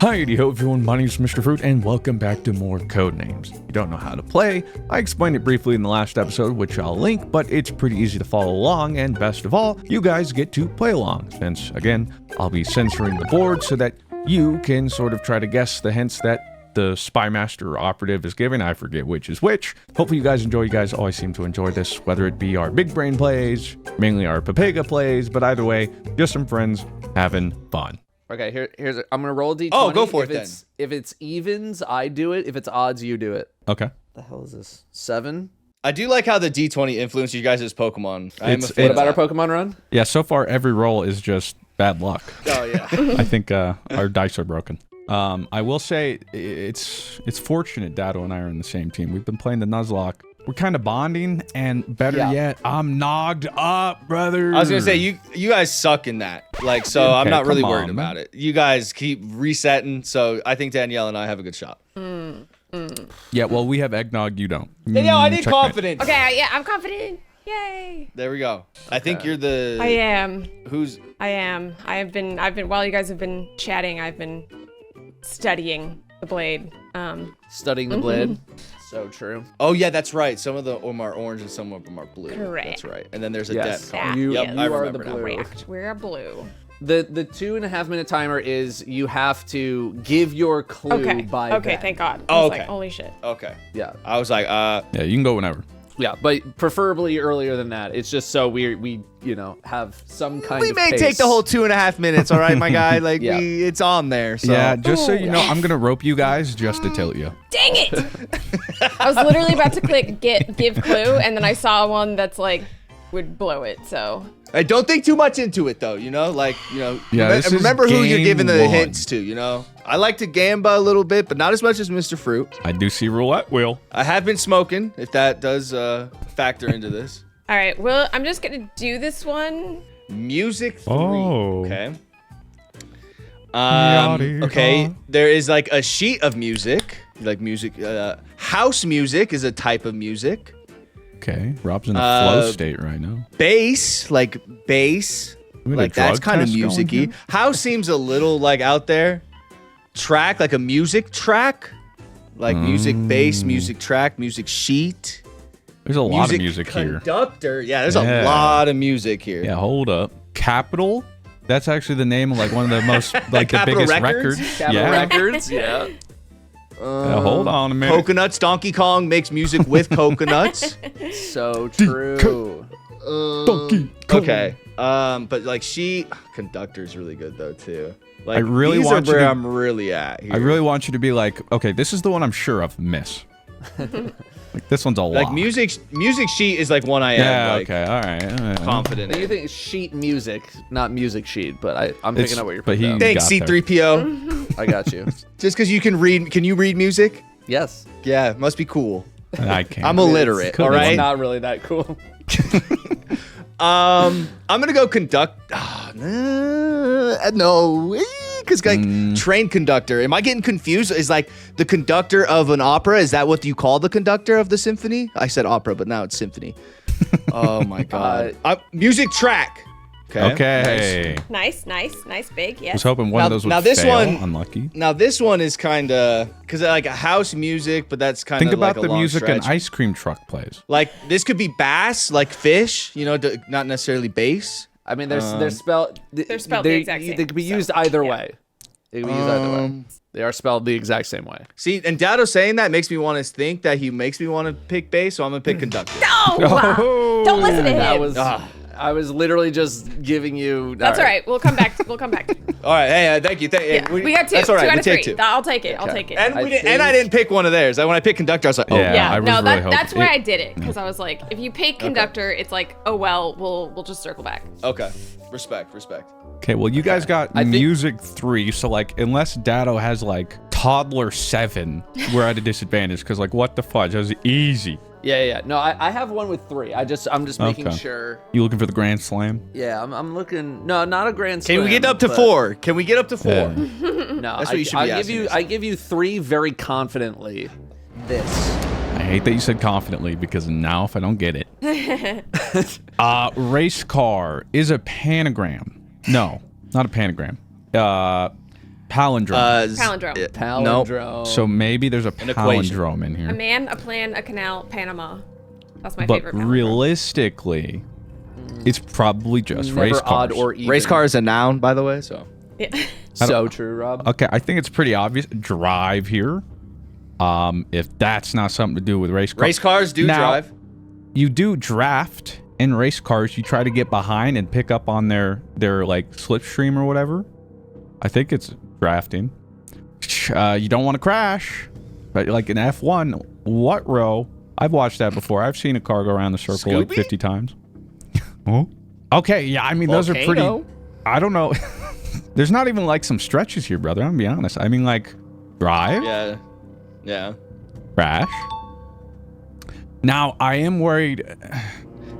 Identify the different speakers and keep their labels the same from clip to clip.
Speaker 1: Hi-yo everyone, my name is Mr. Fruit and welcome back to more Codenames. If you don't know how to play, I explained it briefly in the last episode, which I'll link, but it's pretty easy to follow along, and best of all, you guys get to play along, since, again, I'll be censoring the board so that you can sort of try to guess the hints that the Spy Master or Operative is giving. I forget which is which. Hopefully you guys enjoy. You guys always seem to enjoy this, whether it be our big brain plays, mainly our Papega plays, but either way, just some friends having fun.
Speaker 2: Okay, here's I'm gonna roll a d20.
Speaker 3: Oh, go for it then.
Speaker 2: If it's evens, I do it. If it's odds, you do it.
Speaker 1: Okay.
Speaker 2: The hell is this? 7?
Speaker 3: I do like how the D20 influenced you guys' Pokemon.
Speaker 2: What about our Pokemon run?
Speaker 1: Yeah, so far every roll is just bad luck.
Speaker 3: Oh yeah.
Speaker 1: I think our dice are broken. I will say it's fortunate Dado and I are in the same team. We've been playing the Nuzlocke. We're kind of bonding, and better yet, I'm nogged up, brother.
Speaker 3: I was gonna say you guys suck in that. Like, so
Speaker 1: Okay,
Speaker 3: I'm not really
Speaker 1: come
Speaker 3: worried
Speaker 1: on,
Speaker 3: about it. You guys keep resetting, so I think Danielle and I have a good shot.
Speaker 1: Yeah, well, we have eggnog, you don't.
Speaker 3: Danielle, I need
Speaker 1: Checkmate.
Speaker 3: confidence.
Speaker 4: Okay, yeah, I'm confident. Yay.
Speaker 3: There we go. I think you're the.
Speaker 4: I am.
Speaker 3: Who's?
Speaker 4: I am. I've been while you guys have been chatting, I've been studying the blade.
Speaker 2: Studying the blade. So true.
Speaker 3: Oh yeah, that's right. Some of them are orange and some of them are blue.
Speaker 4: Correct.
Speaker 3: That's right. And then there's a
Speaker 2: Yes.
Speaker 3: depth color.
Speaker 2: You-
Speaker 3: Yep,
Speaker 2: you
Speaker 3: I
Speaker 2: are
Speaker 3: remember
Speaker 2: the
Speaker 3: now.
Speaker 2: blue.
Speaker 4: Correct. We're blue.
Speaker 2: The 2.5 minute timer is you have to give your clue
Speaker 4: Okay.
Speaker 2: by
Speaker 4: Okay,
Speaker 2: then.
Speaker 4: thank God.
Speaker 3: Oh,
Speaker 4: I was
Speaker 3: okay.
Speaker 4: like, holy shit.
Speaker 3: Okay.
Speaker 2: Yeah.
Speaker 3: I was like,
Speaker 1: Yeah, you can go whenever.
Speaker 2: Yeah, but preferably earlier than that. It's just so we have some kind
Speaker 3: we
Speaker 2: of
Speaker 3: may
Speaker 2: pace.
Speaker 3: take the whole 2.5 minutes, all right, my guy. Like,
Speaker 2: Yeah.
Speaker 3: it's on there. So.
Speaker 1: Yeah, just so you know, I'm gonna rope you guys just to tilt you.
Speaker 4: Dang it! I was literally about to click give clue, and then I saw one that's like would blow it. So
Speaker 3: Hey, don't think too much into it, though. You know, like,
Speaker 1: Yeah, this is
Speaker 3: remember who you're
Speaker 1: game
Speaker 3: giving the
Speaker 1: one.
Speaker 3: hints to. You know, I like to gamba a little bit, but not as much as Mr. Fruit.
Speaker 1: I do see roulette wheel.
Speaker 3: I have been smoking, if that does factor into this.
Speaker 4: all right, well, I'm just gonna do this one.
Speaker 3: Music 3.
Speaker 1: Oh.
Speaker 3: Okay.
Speaker 1: Yada-yada.
Speaker 3: Okay. There is like a sheet of music, like music. House music is a type of music.
Speaker 1: Okay, Rob's in a flow state right now.
Speaker 3: Bass, like bass,
Speaker 1: We had a
Speaker 3: like that's
Speaker 1: drug
Speaker 3: kind of
Speaker 1: test going
Speaker 3: music-y.
Speaker 1: here?
Speaker 3: House seems a little like out there. Track, like a music track, like music bass, music track, music sheet.
Speaker 1: There's a lot of music here.
Speaker 3: Conductor. Yeah, there's
Speaker 1: Yeah.
Speaker 3: a lot of music here.
Speaker 1: Yeah, hold up. Capital? That's actually the name of like one of the most like the
Speaker 3: Capitol
Speaker 1: biggest
Speaker 3: Records?
Speaker 1: records.
Speaker 2: Capital
Speaker 1: Yeah.
Speaker 2: Records. Yeah.
Speaker 1: Yeah, hold on a minute.
Speaker 3: Coconuts. Donkey Kong makes music with coconuts.
Speaker 2: So true.
Speaker 1: Donkey Kong.
Speaker 3: Okay. But like conductor is really good though too. Like
Speaker 1: I really
Speaker 3: these
Speaker 1: want
Speaker 3: are
Speaker 1: you
Speaker 3: where
Speaker 1: to-
Speaker 3: I'm really at here.
Speaker 1: I really want you to be like, okay, this is the one I'm sure of. Miss. Like this one's a lot.
Speaker 3: like music sheet is like one I am
Speaker 1: Yeah.
Speaker 3: like
Speaker 1: Okay. All right.
Speaker 3: confident
Speaker 2: You
Speaker 3: in.
Speaker 2: think sheet music, not music sheet, but I'm
Speaker 1: It's-
Speaker 2: picking up what you're
Speaker 1: but
Speaker 2: putting
Speaker 1: he-
Speaker 2: down.
Speaker 3: Thanks
Speaker 1: got there.
Speaker 3: C3PO.
Speaker 2: I got you.
Speaker 3: Just because you can read, can you read music?
Speaker 2: Yes.
Speaker 3: Yeah, must be cool.
Speaker 1: I can't.
Speaker 3: I'm illiterate.
Speaker 1: cool.
Speaker 3: All
Speaker 2: It's
Speaker 3: right.
Speaker 2: not really that cool.
Speaker 3: I'm gonna go conduct. No, because like train conductor. Am I getting confused? Is like the conductor of an opera? Is that what you call the conductor of the symphony? I said opera, but now it's symphony. Oh my god. Music track. Okay.
Speaker 1: Okay.
Speaker 4: Nice, big.
Speaker 1: I was
Speaker 4: Yes.
Speaker 1: hoping one
Speaker 3: Now-
Speaker 1: of those would
Speaker 3: now this
Speaker 1: fail.
Speaker 3: one-
Speaker 1: Unlucky.
Speaker 3: Now this one is kind of because like a house music, but that's kind of
Speaker 1: Think about
Speaker 3: like a
Speaker 1: the
Speaker 3: long
Speaker 1: music
Speaker 3: stretch.
Speaker 1: an ice cream truck plays.
Speaker 3: Like this could be bass, like fish. You know, not necessarily bass.
Speaker 2: I mean, they're spelled.
Speaker 4: They're spelled the exact same,
Speaker 2: They could be
Speaker 4: so,
Speaker 2: used either
Speaker 4: yeah.
Speaker 2: way. They can be used either way. They are spelled the exact same way.
Speaker 3: See, and Dado saying that makes me want to think that he makes me want to pick bass, so I'm gonna pick conductor.
Speaker 4: No! Don't listen to
Speaker 2: That
Speaker 4: him.
Speaker 2: was. I was literally just giving you.
Speaker 4: That's all right. We'll come back. We'll come back.
Speaker 3: All right, hey, thank you.
Speaker 4: Yeah, we got two.
Speaker 3: That's all right.
Speaker 4: Two out
Speaker 3: We
Speaker 4: of
Speaker 3: take
Speaker 4: three.
Speaker 3: two.
Speaker 4: I'll take it. I'll take it.
Speaker 3: And
Speaker 2: I
Speaker 3: we and I didn't pick one of theirs. When I picked conductor, I was like, oh
Speaker 1: Yeah.
Speaker 4: Yeah,
Speaker 1: I was
Speaker 4: no,
Speaker 1: really
Speaker 4: that's
Speaker 1: hoping-
Speaker 4: where I did it because I was like, if you pick conductor, it's like, oh well, we'll just circle back.
Speaker 3: Okay, respect.
Speaker 1: Okay, well, you guys got
Speaker 2: I think-
Speaker 1: music 3, so like, unless Dado has like toddler 7, we're at a disadvantage because like, what the fudge? That was easy.
Speaker 2: Yeah. No, I have one with 3. I'm just making
Speaker 1: Okay.
Speaker 2: sure.
Speaker 1: You looking for the grand slam?
Speaker 2: Yeah, I'm looking. No, not a grand slam.
Speaker 3: Can we get up to
Speaker 2: but-
Speaker 3: 4? Can we get up to 4?
Speaker 1: Yeah.
Speaker 2: No,
Speaker 3: That's what you should be asking
Speaker 2: I give you 3 very confidently. This.
Speaker 1: I hate that you said confidently because now if I don't get it. Race car is a panagram. No, not a panagram. Palindrome.
Speaker 4: Palindrome.
Speaker 2: Palindrome.
Speaker 1: So maybe there's a
Speaker 3: equation.
Speaker 1: palindrome in
Speaker 4: A
Speaker 1: here.
Speaker 4: man, a plan, a canal, Panama. That's my
Speaker 1: But
Speaker 4: favorite palindrome.
Speaker 1: realistically, it's probably just
Speaker 2: never
Speaker 1: race
Speaker 2: odd
Speaker 1: cars.
Speaker 2: or even.
Speaker 3: Race car is a noun, by the way. So
Speaker 4: Yeah.
Speaker 2: So true, Rob.
Speaker 1: Okay, I think it's pretty obvious. Drive here. If that's not something to do with race cars.
Speaker 3: race cars do
Speaker 1: Now,
Speaker 3: drive.
Speaker 1: You do draft in race cars. You try to get behind and pick up on their like slipstream or whatever. I think it's drafting. You don't want to crash, but like in F1, what row? I've watched that before. I've seen a car go around the circle like
Speaker 3: Scooby?
Speaker 1: 50 times. Oh. Okay, yeah, I mean those are pretty.
Speaker 3: Volcano?
Speaker 1: I don't know. There's not even like some stretches here, brother. I'm gonna be honest. I mean like drive,
Speaker 3: Yeah.
Speaker 1: crash. Now I am worried.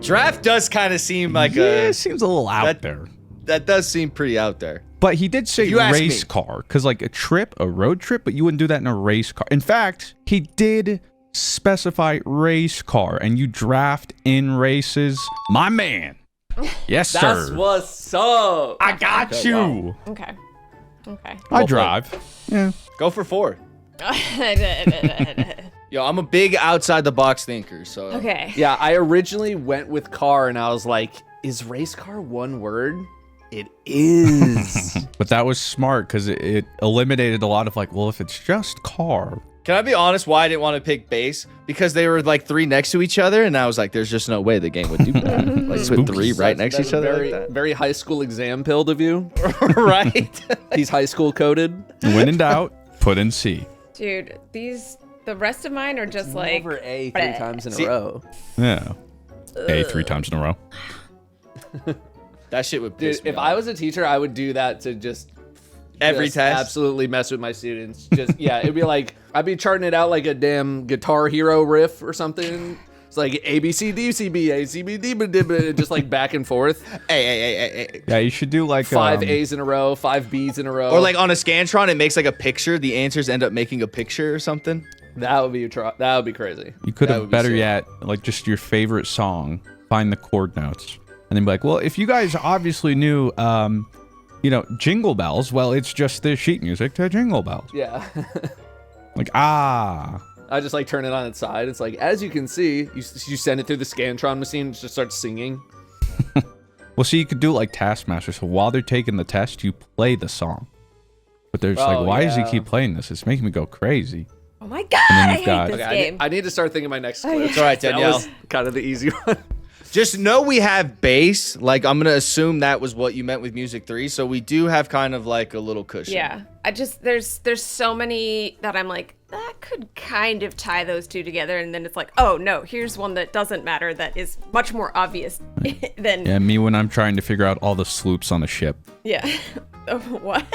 Speaker 3: Draft does kind of seem like
Speaker 1: It seems a little out there.
Speaker 3: That does seem pretty out there.
Speaker 1: But he did say
Speaker 3: you ask
Speaker 1: race
Speaker 3: me.
Speaker 1: car, because like a road trip, but you wouldn't do that in a race car. In fact, he did specify race car, and you draft in races. My man. Yes,
Speaker 2: That's
Speaker 1: sir.
Speaker 2: what's up.
Speaker 1: I got you.
Speaker 4: Okay. Okay.
Speaker 1: I drive. Yeah.
Speaker 3: Go for 4. Yo, I'm a big outside the box thinker. So
Speaker 4: Okay.
Speaker 2: Yeah, I originally went with car, and I was like, is race car one word? It is.
Speaker 1: But that was smart because it eliminated a lot of like, well, if it's just car.
Speaker 3: Can I be honest why I didn't want to pick base? Because they were like 3 next to each other, and I was like, there's just no way the game would do that. Like put 3 right next to each other
Speaker 2: Very,
Speaker 3: like
Speaker 2: very high school exam pilled of you.
Speaker 3: that. Right?
Speaker 2: He's high school coded.
Speaker 1: When in doubt, put in C.
Speaker 4: Dude, the rest of mine are just like.
Speaker 2: Never A 3 times in
Speaker 3: See-
Speaker 2: a row.
Speaker 1: Yeah. A 3 times in a row.
Speaker 3: That shit would
Speaker 2: Dude,
Speaker 3: piss me
Speaker 2: if
Speaker 3: off.
Speaker 2: I was a teacher, I would do that to just
Speaker 3: Every test?
Speaker 2: absolutely mess with my students. Just yeah, it'd be like I'd be charting it out like a damn Guitar Hero riff or something. It's like A B C D C B A C B D B D B, just like back and forth.
Speaker 3: Hey.
Speaker 1: Yeah, you should do like
Speaker 2: 5 A's in a row, 5 B's in a row.
Speaker 3: Or like on a Scantron, it makes like a picture. The answers end up making a picture or something.
Speaker 2: that would be crazy.
Speaker 1: You could
Speaker 3: That
Speaker 1: have
Speaker 3: would be
Speaker 1: better
Speaker 3: sick.
Speaker 1: yet, like just your favorite song, find the chord notes, and then be like, well, if you guys obviously knew, Jingle Bells, well, it's just the sheet music to Jingle Bells.
Speaker 2: Yeah.
Speaker 1: Like, ah.
Speaker 2: I just like turn it on its side. It's like, as you can see, you send it through the Scantron machine, it just starts singing.
Speaker 1: Well, see, you could do it like Taskmaster. So while they're taking the test, you play the song. But they're just like, why does he
Speaker 2: yeah.
Speaker 1: keep playing this? It's making me go crazy.
Speaker 4: Oh my god,
Speaker 1: then
Speaker 4: I
Speaker 1: you've
Speaker 4: hate
Speaker 1: got-
Speaker 4: this
Speaker 2: Okay,
Speaker 4: game.
Speaker 2: I need to start thinking my next clue.
Speaker 3: It's all right,
Speaker 2: That
Speaker 3: Danielle.
Speaker 2: was kind of the easy one.
Speaker 3: Just know we have base. Like, I'm going to assume that was what you meant with Music 3. So we do have kind of like a little cushion.
Speaker 4: Yeah, there's so many that I'm like, that could kind of tie those two together, and then it's like, oh no, here's one that doesn't matter that is much more obvious than
Speaker 1: Yeah, me when I'm trying to figure out all the sloops on the ship.
Speaker 4: yeah. What?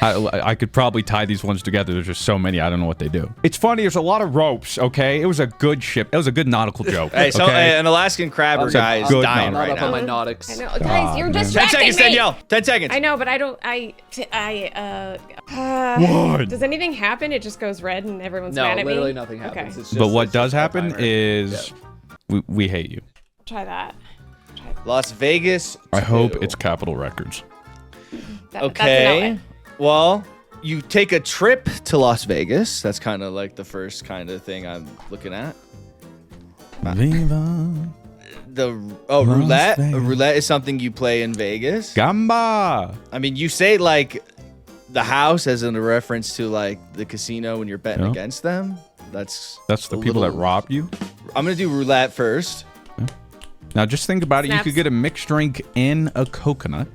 Speaker 1: I could probably tie these ones together. There's just so many. I don't know what they do. It's funny. There's a lot of ropes. Okay, it was a good ship. It was a good nautical joke.
Speaker 3: Hey, so
Speaker 1: okay?
Speaker 3: an Alaskan crabber
Speaker 1: That's a
Speaker 3: guy is
Speaker 1: good
Speaker 3: dying
Speaker 1: number.
Speaker 3: right
Speaker 2: Not up on
Speaker 3: now.
Speaker 2: my nautics.
Speaker 4: I know, guys, you're
Speaker 1: man.
Speaker 3: 10
Speaker 4: distracting
Speaker 3: seconds,
Speaker 4: me.
Speaker 3: Danielle. 10 seconds.
Speaker 4: I know, but I don't.
Speaker 1: What?
Speaker 4: Does anything happen? It just goes red and everyone's
Speaker 2: No,
Speaker 4: mad at me.
Speaker 2: literally nothing happens.
Speaker 4: Okay,
Speaker 2: It's just,
Speaker 1: But what
Speaker 2: it's
Speaker 1: does
Speaker 2: just a
Speaker 1: happen
Speaker 2: timer.
Speaker 1: is we hate you.
Speaker 4: try that.
Speaker 3: Las Vegas.
Speaker 1: I hope
Speaker 3: 2.
Speaker 1: it's Capitol Records.
Speaker 4: That's
Speaker 3: Okay.
Speaker 4: a no.
Speaker 3: Well, you take a trip to Las Vegas. That's kind of like the first kind of thing I'm looking at.
Speaker 1: Viva Las
Speaker 3: Roulette.
Speaker 1: Vegas.
Speaker 3: Roulette is something you play in Vegas.
Speaker 1: Gamba.
Speaker 3: I mean, you say like the house as in a reference to like the casino when you're betting
Speaker 1: Yeah.
Speaker 3: against them. That's
Speaker 1: That's the
Speaker 3: a
Speaker 1: people that
Speaker 3: little-
Speaker 1: rob you.
Speaker 3: I'm gonna do roulette first.
Speaker 1: Now just think about it. You
Speaker 4: Snaps.
Speaker 1: could get a mixed drink in a coconut.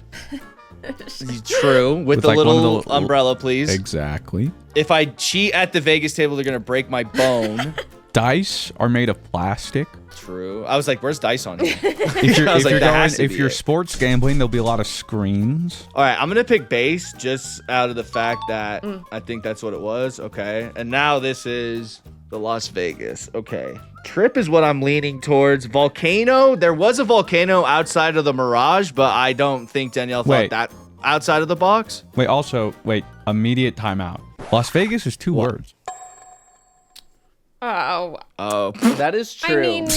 Speaker 3: True. With the
Speaker 1: like one of
Speaker 3: little
Speaker 1: the-
Speaker 3: umbrella, please.
Speaker 1: Exactly.
Speaker 3: If I cheat at the Vegas table, they're gonna break my bone.
Speaker 1: Dice are made of plastic.
Speaker 3: True. I was like, "Where's dice on here?"
Speaker 1: If you're,
Speaker 3: I was
Speaker 1: if
Speaker 3: like,
Speaker 1: you're,
Speaker 3: that
Speaker 1: going,
Speaker 3: has to
Speaker 1: if
Speaker 3: be
Speaker 1: you're
Speaker 3: it.
Speaker 1: sports gambling, there'll be a lot of screens.
Speaker 3: All right, I'm gonna pick base just out of the fact that I think that's what it was. Okay, and now this is the Las Vegas. Okay, trip is what I'm leaning towards. Volcano. There was a volcano outside of the Mirage, but I don't think Danielle thought
Speaker 1: Wait.
Speaker 3: that outside of the box.
Speaker 1: Wait, immediate timeout. Las Vegas is 2 words.
Speaker 4: Oh,
Speaker 3: Oh,
Speaker 2: That is true.
Speaker 4: I mean,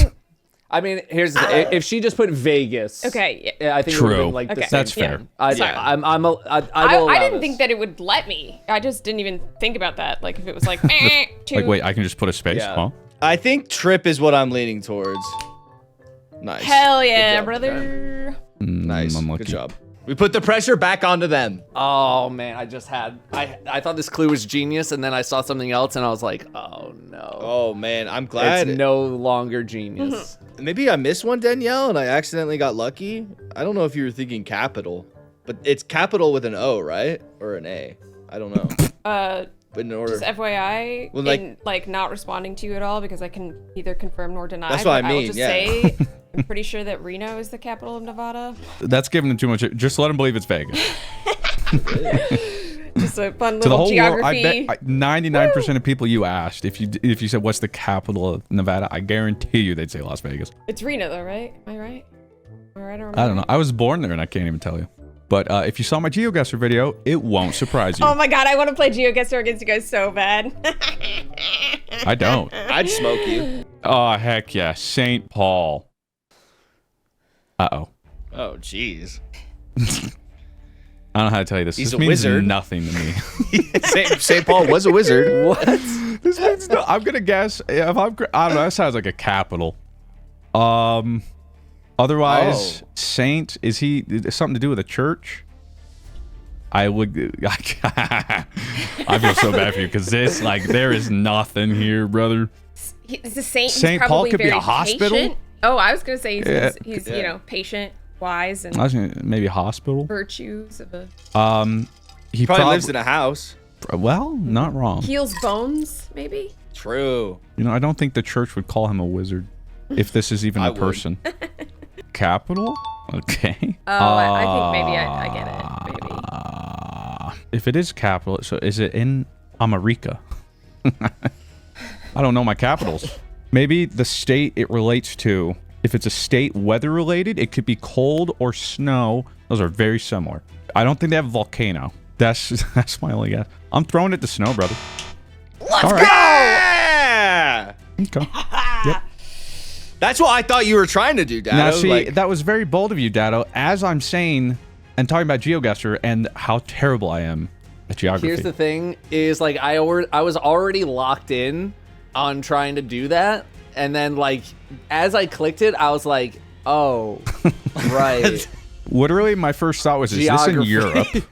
Speaker 2: I mean, here's the thing. If she just put Vegas,
Speaker 4: Okay.
Speaker 2: yeah, I think it would have been like the
Speaker 4: Okay.
Speaker 2: same
Speaker 1: That's
Speaker 2: thing.
Speaker 1: fair.
Speaker 2: I will allow
Speaker 4: I didn't
Speaker 2: this.
Speaker 4: think that it would let me. I just didn't even think about that. Like if it was like,
Speaker 1: Like, wait, I can just put a space?
Speaker 2: Yeah.
Speaker 1: Huh?
Speaker 3: I think trip is what I'm leaning towards. Nice.
Speaker 4: hell yeah,
Speaker 3: job,
Speaker 4: brother.
Speaker 3: Nice.
Speaker 1: I'm lucky.
Speaker 3: Good job. We put the pressure back onto them.
Speaker 2: Oh man, I thought this clue was genius, and then I saw something else, and I was like, oh no.
Speaker 3: Oh man, I'm glad.
Speaker 2: It's no longer genius.
Speaker 3: Maybe I missed one, Danielle, and I accidentally got lucky. I don't know if you were thinking capital, but it's capital with an O, right? Or an A? I don't know. But in order.
Speaker 4: Just FYI,
Speaker 3: Well, like-
Speaker 4: in like not responding to you at all because I can neither confirm nor deny.
Speaker 3: That's what I
Speaker 4: but will
Speaker 3: mean,
Speaker 4: just
Speaker 3: yeah.
Speaker 4: say I'm pretty sure that Reno is the capital of Nevada.
Speaker 1: That's giving him too much. Just let him believe it's Vegas.
Speaker 4: Just a fun
Speaker 1: To the
Speaker 4: little
Speaker 1: whole
Speaker 4: geography.
Speaker 1: world, I bet 99% of people you asked, if you said what's the capital of Nevada, I guarantee you they'd say Las Vegas.
Speaker 4: It's Reno though, right? Am I right? Am I right or am
Speaker 1: I don't know. I was born there and I can't even tell you. But if you saw my GeoGuessr video, it won't surprise you.
Speaker 4: Oh my god, I want to play GeoGuessr against you guys so bad.
Speaker 1: I don't.
Speaker 3: I'd smoke you.
Speaker 1: Oh, heck yeah. St. Paul. Uh-oh.
Speaker 3: Oh, jeez.
Speaker 1: I don't know how to tell you this.
Speaker 3: He's
Speaker 1: This
Speaker 3: a
Speaker 1: means
Speaker 3: wizard.
Speaker 1: nothing to me.
Speaker 3: St. Paul was a wizard.
Speaker 2: What?
Speaker 1: This means no. I'm gonna guess if I don't know. That sounds like a capital. Otherwise, Saint is he something to do with a church? I would. I feel so bad for you because this there is nothing here, brother.
Speaker 4: He's a saint. He's
Speaker 1: St. Paul
Speaker 4: probably
Speaker 1: could be a
Speaker 4: very
Speaker 1: hospital?
Speaker 4: patient. Oh, I was gonna say
Speaker 1: Yeah.
Speaker 4: he's you know, patient, wise, and
Speaker 1: I was gonna, maybe a hospital.
Speaker 4: virtues of a
Speaker 1: He
Speaker 3: Probably lives in a house.
Speaker 1: Well, not wrong.
Speaker 4: heals bones, maybe.
Speaker 3: True.
Speaker 1: You know, I don't think the church would call him a wizard, if this is even
Speaker 3: I
Speaker 1: a
Speaker 3: would.
Speaker 1: person. Capital? Okay.
Speaker 4: Oh, I think maybe I get it. Maybe.
Speaker 1: If it is capital, so is it in America? I don't know my capitals. Maybe the state it relates to. If it's a state weather related, it could be cold or snow. Those are very similar. I don't think they have a volcano. That's my only guess. I'm throwing it to snow, brother.
Speaker 3: Let's
Speaker 1: All
Speaker 3: go!
Speaker 1: right.
Speaker 3: Yeah!
Speaker 1: Okay. Yep.
Speaker 3: That's what I thought you were trying to do, Dado.
Speaker 1: Now, see,
Speaker 3: Like,
Speaker 1: that was very bold of you, Dado. As I'm saying and talking about GeoGuessr and how terrible I am at geography.
Speaker 2: Here's the thing: is like I was already locked in on trying to do that, and then like as I clicked it, I was like, oh, right.
Speaker 1: Literally, my first thought was, is this in
Speaker 2: Geography.
Speaker 1: Europe?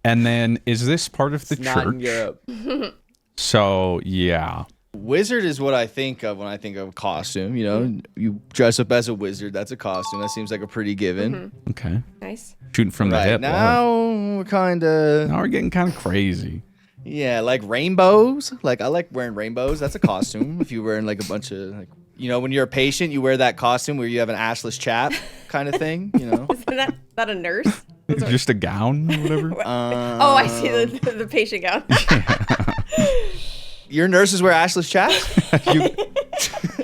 Speaker 1: And then, is this part of the
Speaker 2: It's not in
Speaker 1: church?
Speaker 2: Europe.
Speaker 1: So, yeah.
Speaker 3: wizard is what I think of when I think of a costume. You know, you dress up as a wizard. That's a costume. That seems like a pretty given.
Speaker 1: Okay.
Speaker 4: Nice.
Speaker 1: Shooting from the
Speaker 3: Right
Speaker 1: hip.
Speaker 3: now, we're kind of
Speaker 1: Now we're getting kind of crazy.
Speaker 3: yeah, like rainbows. Like I like wearing rainbows. That's a costume. If you're wearing like a bunch of like, you know, when you're a patient, you wear that costume where you have an assless chap kind of thing. You know.
Speaker 4: Isn't that a nurse?
Speaker 1: Just a gown or whatever.
Speaker 4: Oh, I see the patient gown.
Speaker 3: Your nurses wear assless chaps.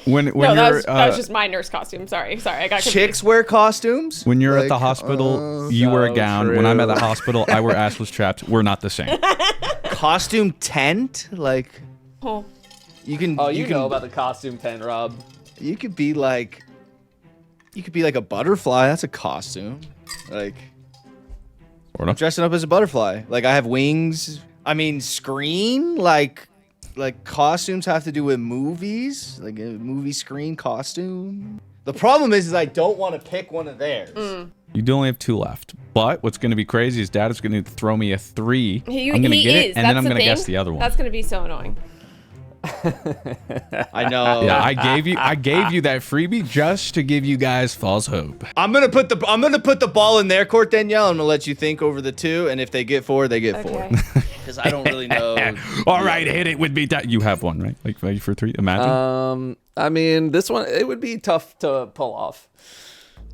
Speaker 1: When
Speaker 4: No,
Speaker 1: you're
Speaker 4: that was just my nurse costume. Sorry, I got confused.
Speaker 3: Chicks wear costumes.
Speaker 1: when you're at
Speaker 3: Like,
Speaker 1: the hospital, you wear a
Speaker 2: so
Speaker 1: gown. When I'm at the
Speaker 2: true.
Speaker 1: hospital, I wear assless chaps. We're not the same.
Speaker 3: Costume tent. Like
Speaker 4: Oh,
Speaker 3: you can.
Speaker 2: Oh, you
Speaker 3: can,
Speaker 2: know about the costume tent, Rob.
Speaker 3: You could be like. You could be like a butterfly. That's a costume. Like
Speaker 1: Sort of.
Speaker 3: dressing up as a butterfly. Like I have wings. I mean, screen. Like costumes have to do with movies. Like a movie screen costume. The problem is I don't want to pick one of theirs.
Speaker 1: You do only have 2 left. But what's going to be crazy is Dad is going to throw me a 3.
Speaker 4: he
Speaker 1: I'm going to
Speaker 4: he
Speaker 1: get
Speaker 4: is.
Speaker 1: it, and then
Speaker 4: That's
Speaker 1: I'm
Speaker 4: the
Speaker 1: going to guess
Speaker 4: thing.
Speaker 1: the other one.
Speaker 4: That's gonna be so annoying.
Speaker 3: I know.
Speaker 1: Yeah, I gave you that freebie just to give you guys false hope.
Speaker 3: I'm gonna put the ball in their court, Danielle. I'm gonna let you think over the 2, and if they get 4, they get 4.
Speaker 4: Okay.
Speaker 3: Because I don't really know.
Speaker 1: All right, hit it with me. You have one, right? Like ready for 3? Imagine.
Speaker 2: I mean, this one it would be tough to pull off.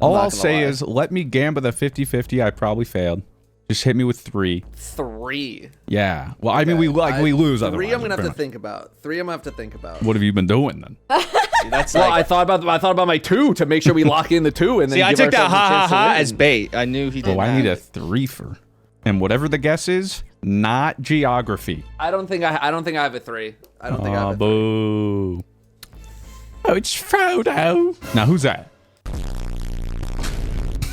Speaker 1: All
Speaker 3: not
Speaker 1: I'll
Speaker 3: gonna
Speaker 1: say
Speaker 3: lie.
Speaker 1: is, let me gamble the 50-50. I probably failed. Just hit me with 3.
Speaker 2: 3.
Speaker 1: Yeah. Well, I mean, we lose
Speaker 2: 3
Speaker 1: otherwise.
Speaker 2: I'm gonna have
Speaker 1: pretty
Speaker 2: to
Speaker 1: much.
Speaker 2: think about. 3 I'm gonna have to think about.
Speaker 1: What have you been doing then?
Speaker 3: That's
Speaker 2: Well,
Speaker 3: like.
Speaker 2: I thought about my 2 to make sure we lock in the 2 and then
Speaker 3: See, I
Speaker 2: give
Speaker 3: took that
Speaker 2: ourselves a
Speaker 3: ha ha
Speaker 2: chance to
Speaker 3: ha
Speaker 2: win.
Speaker 3: as bait. I knew he did.
Speaker 1: Oh, I need a 3-fer. And whatever the guess is, not geography.
Speaker 2: I don't think I have a 3. I don't think I have a 3.
Speaker 1: Boo. Oh, it's Frodo. Now, who's that?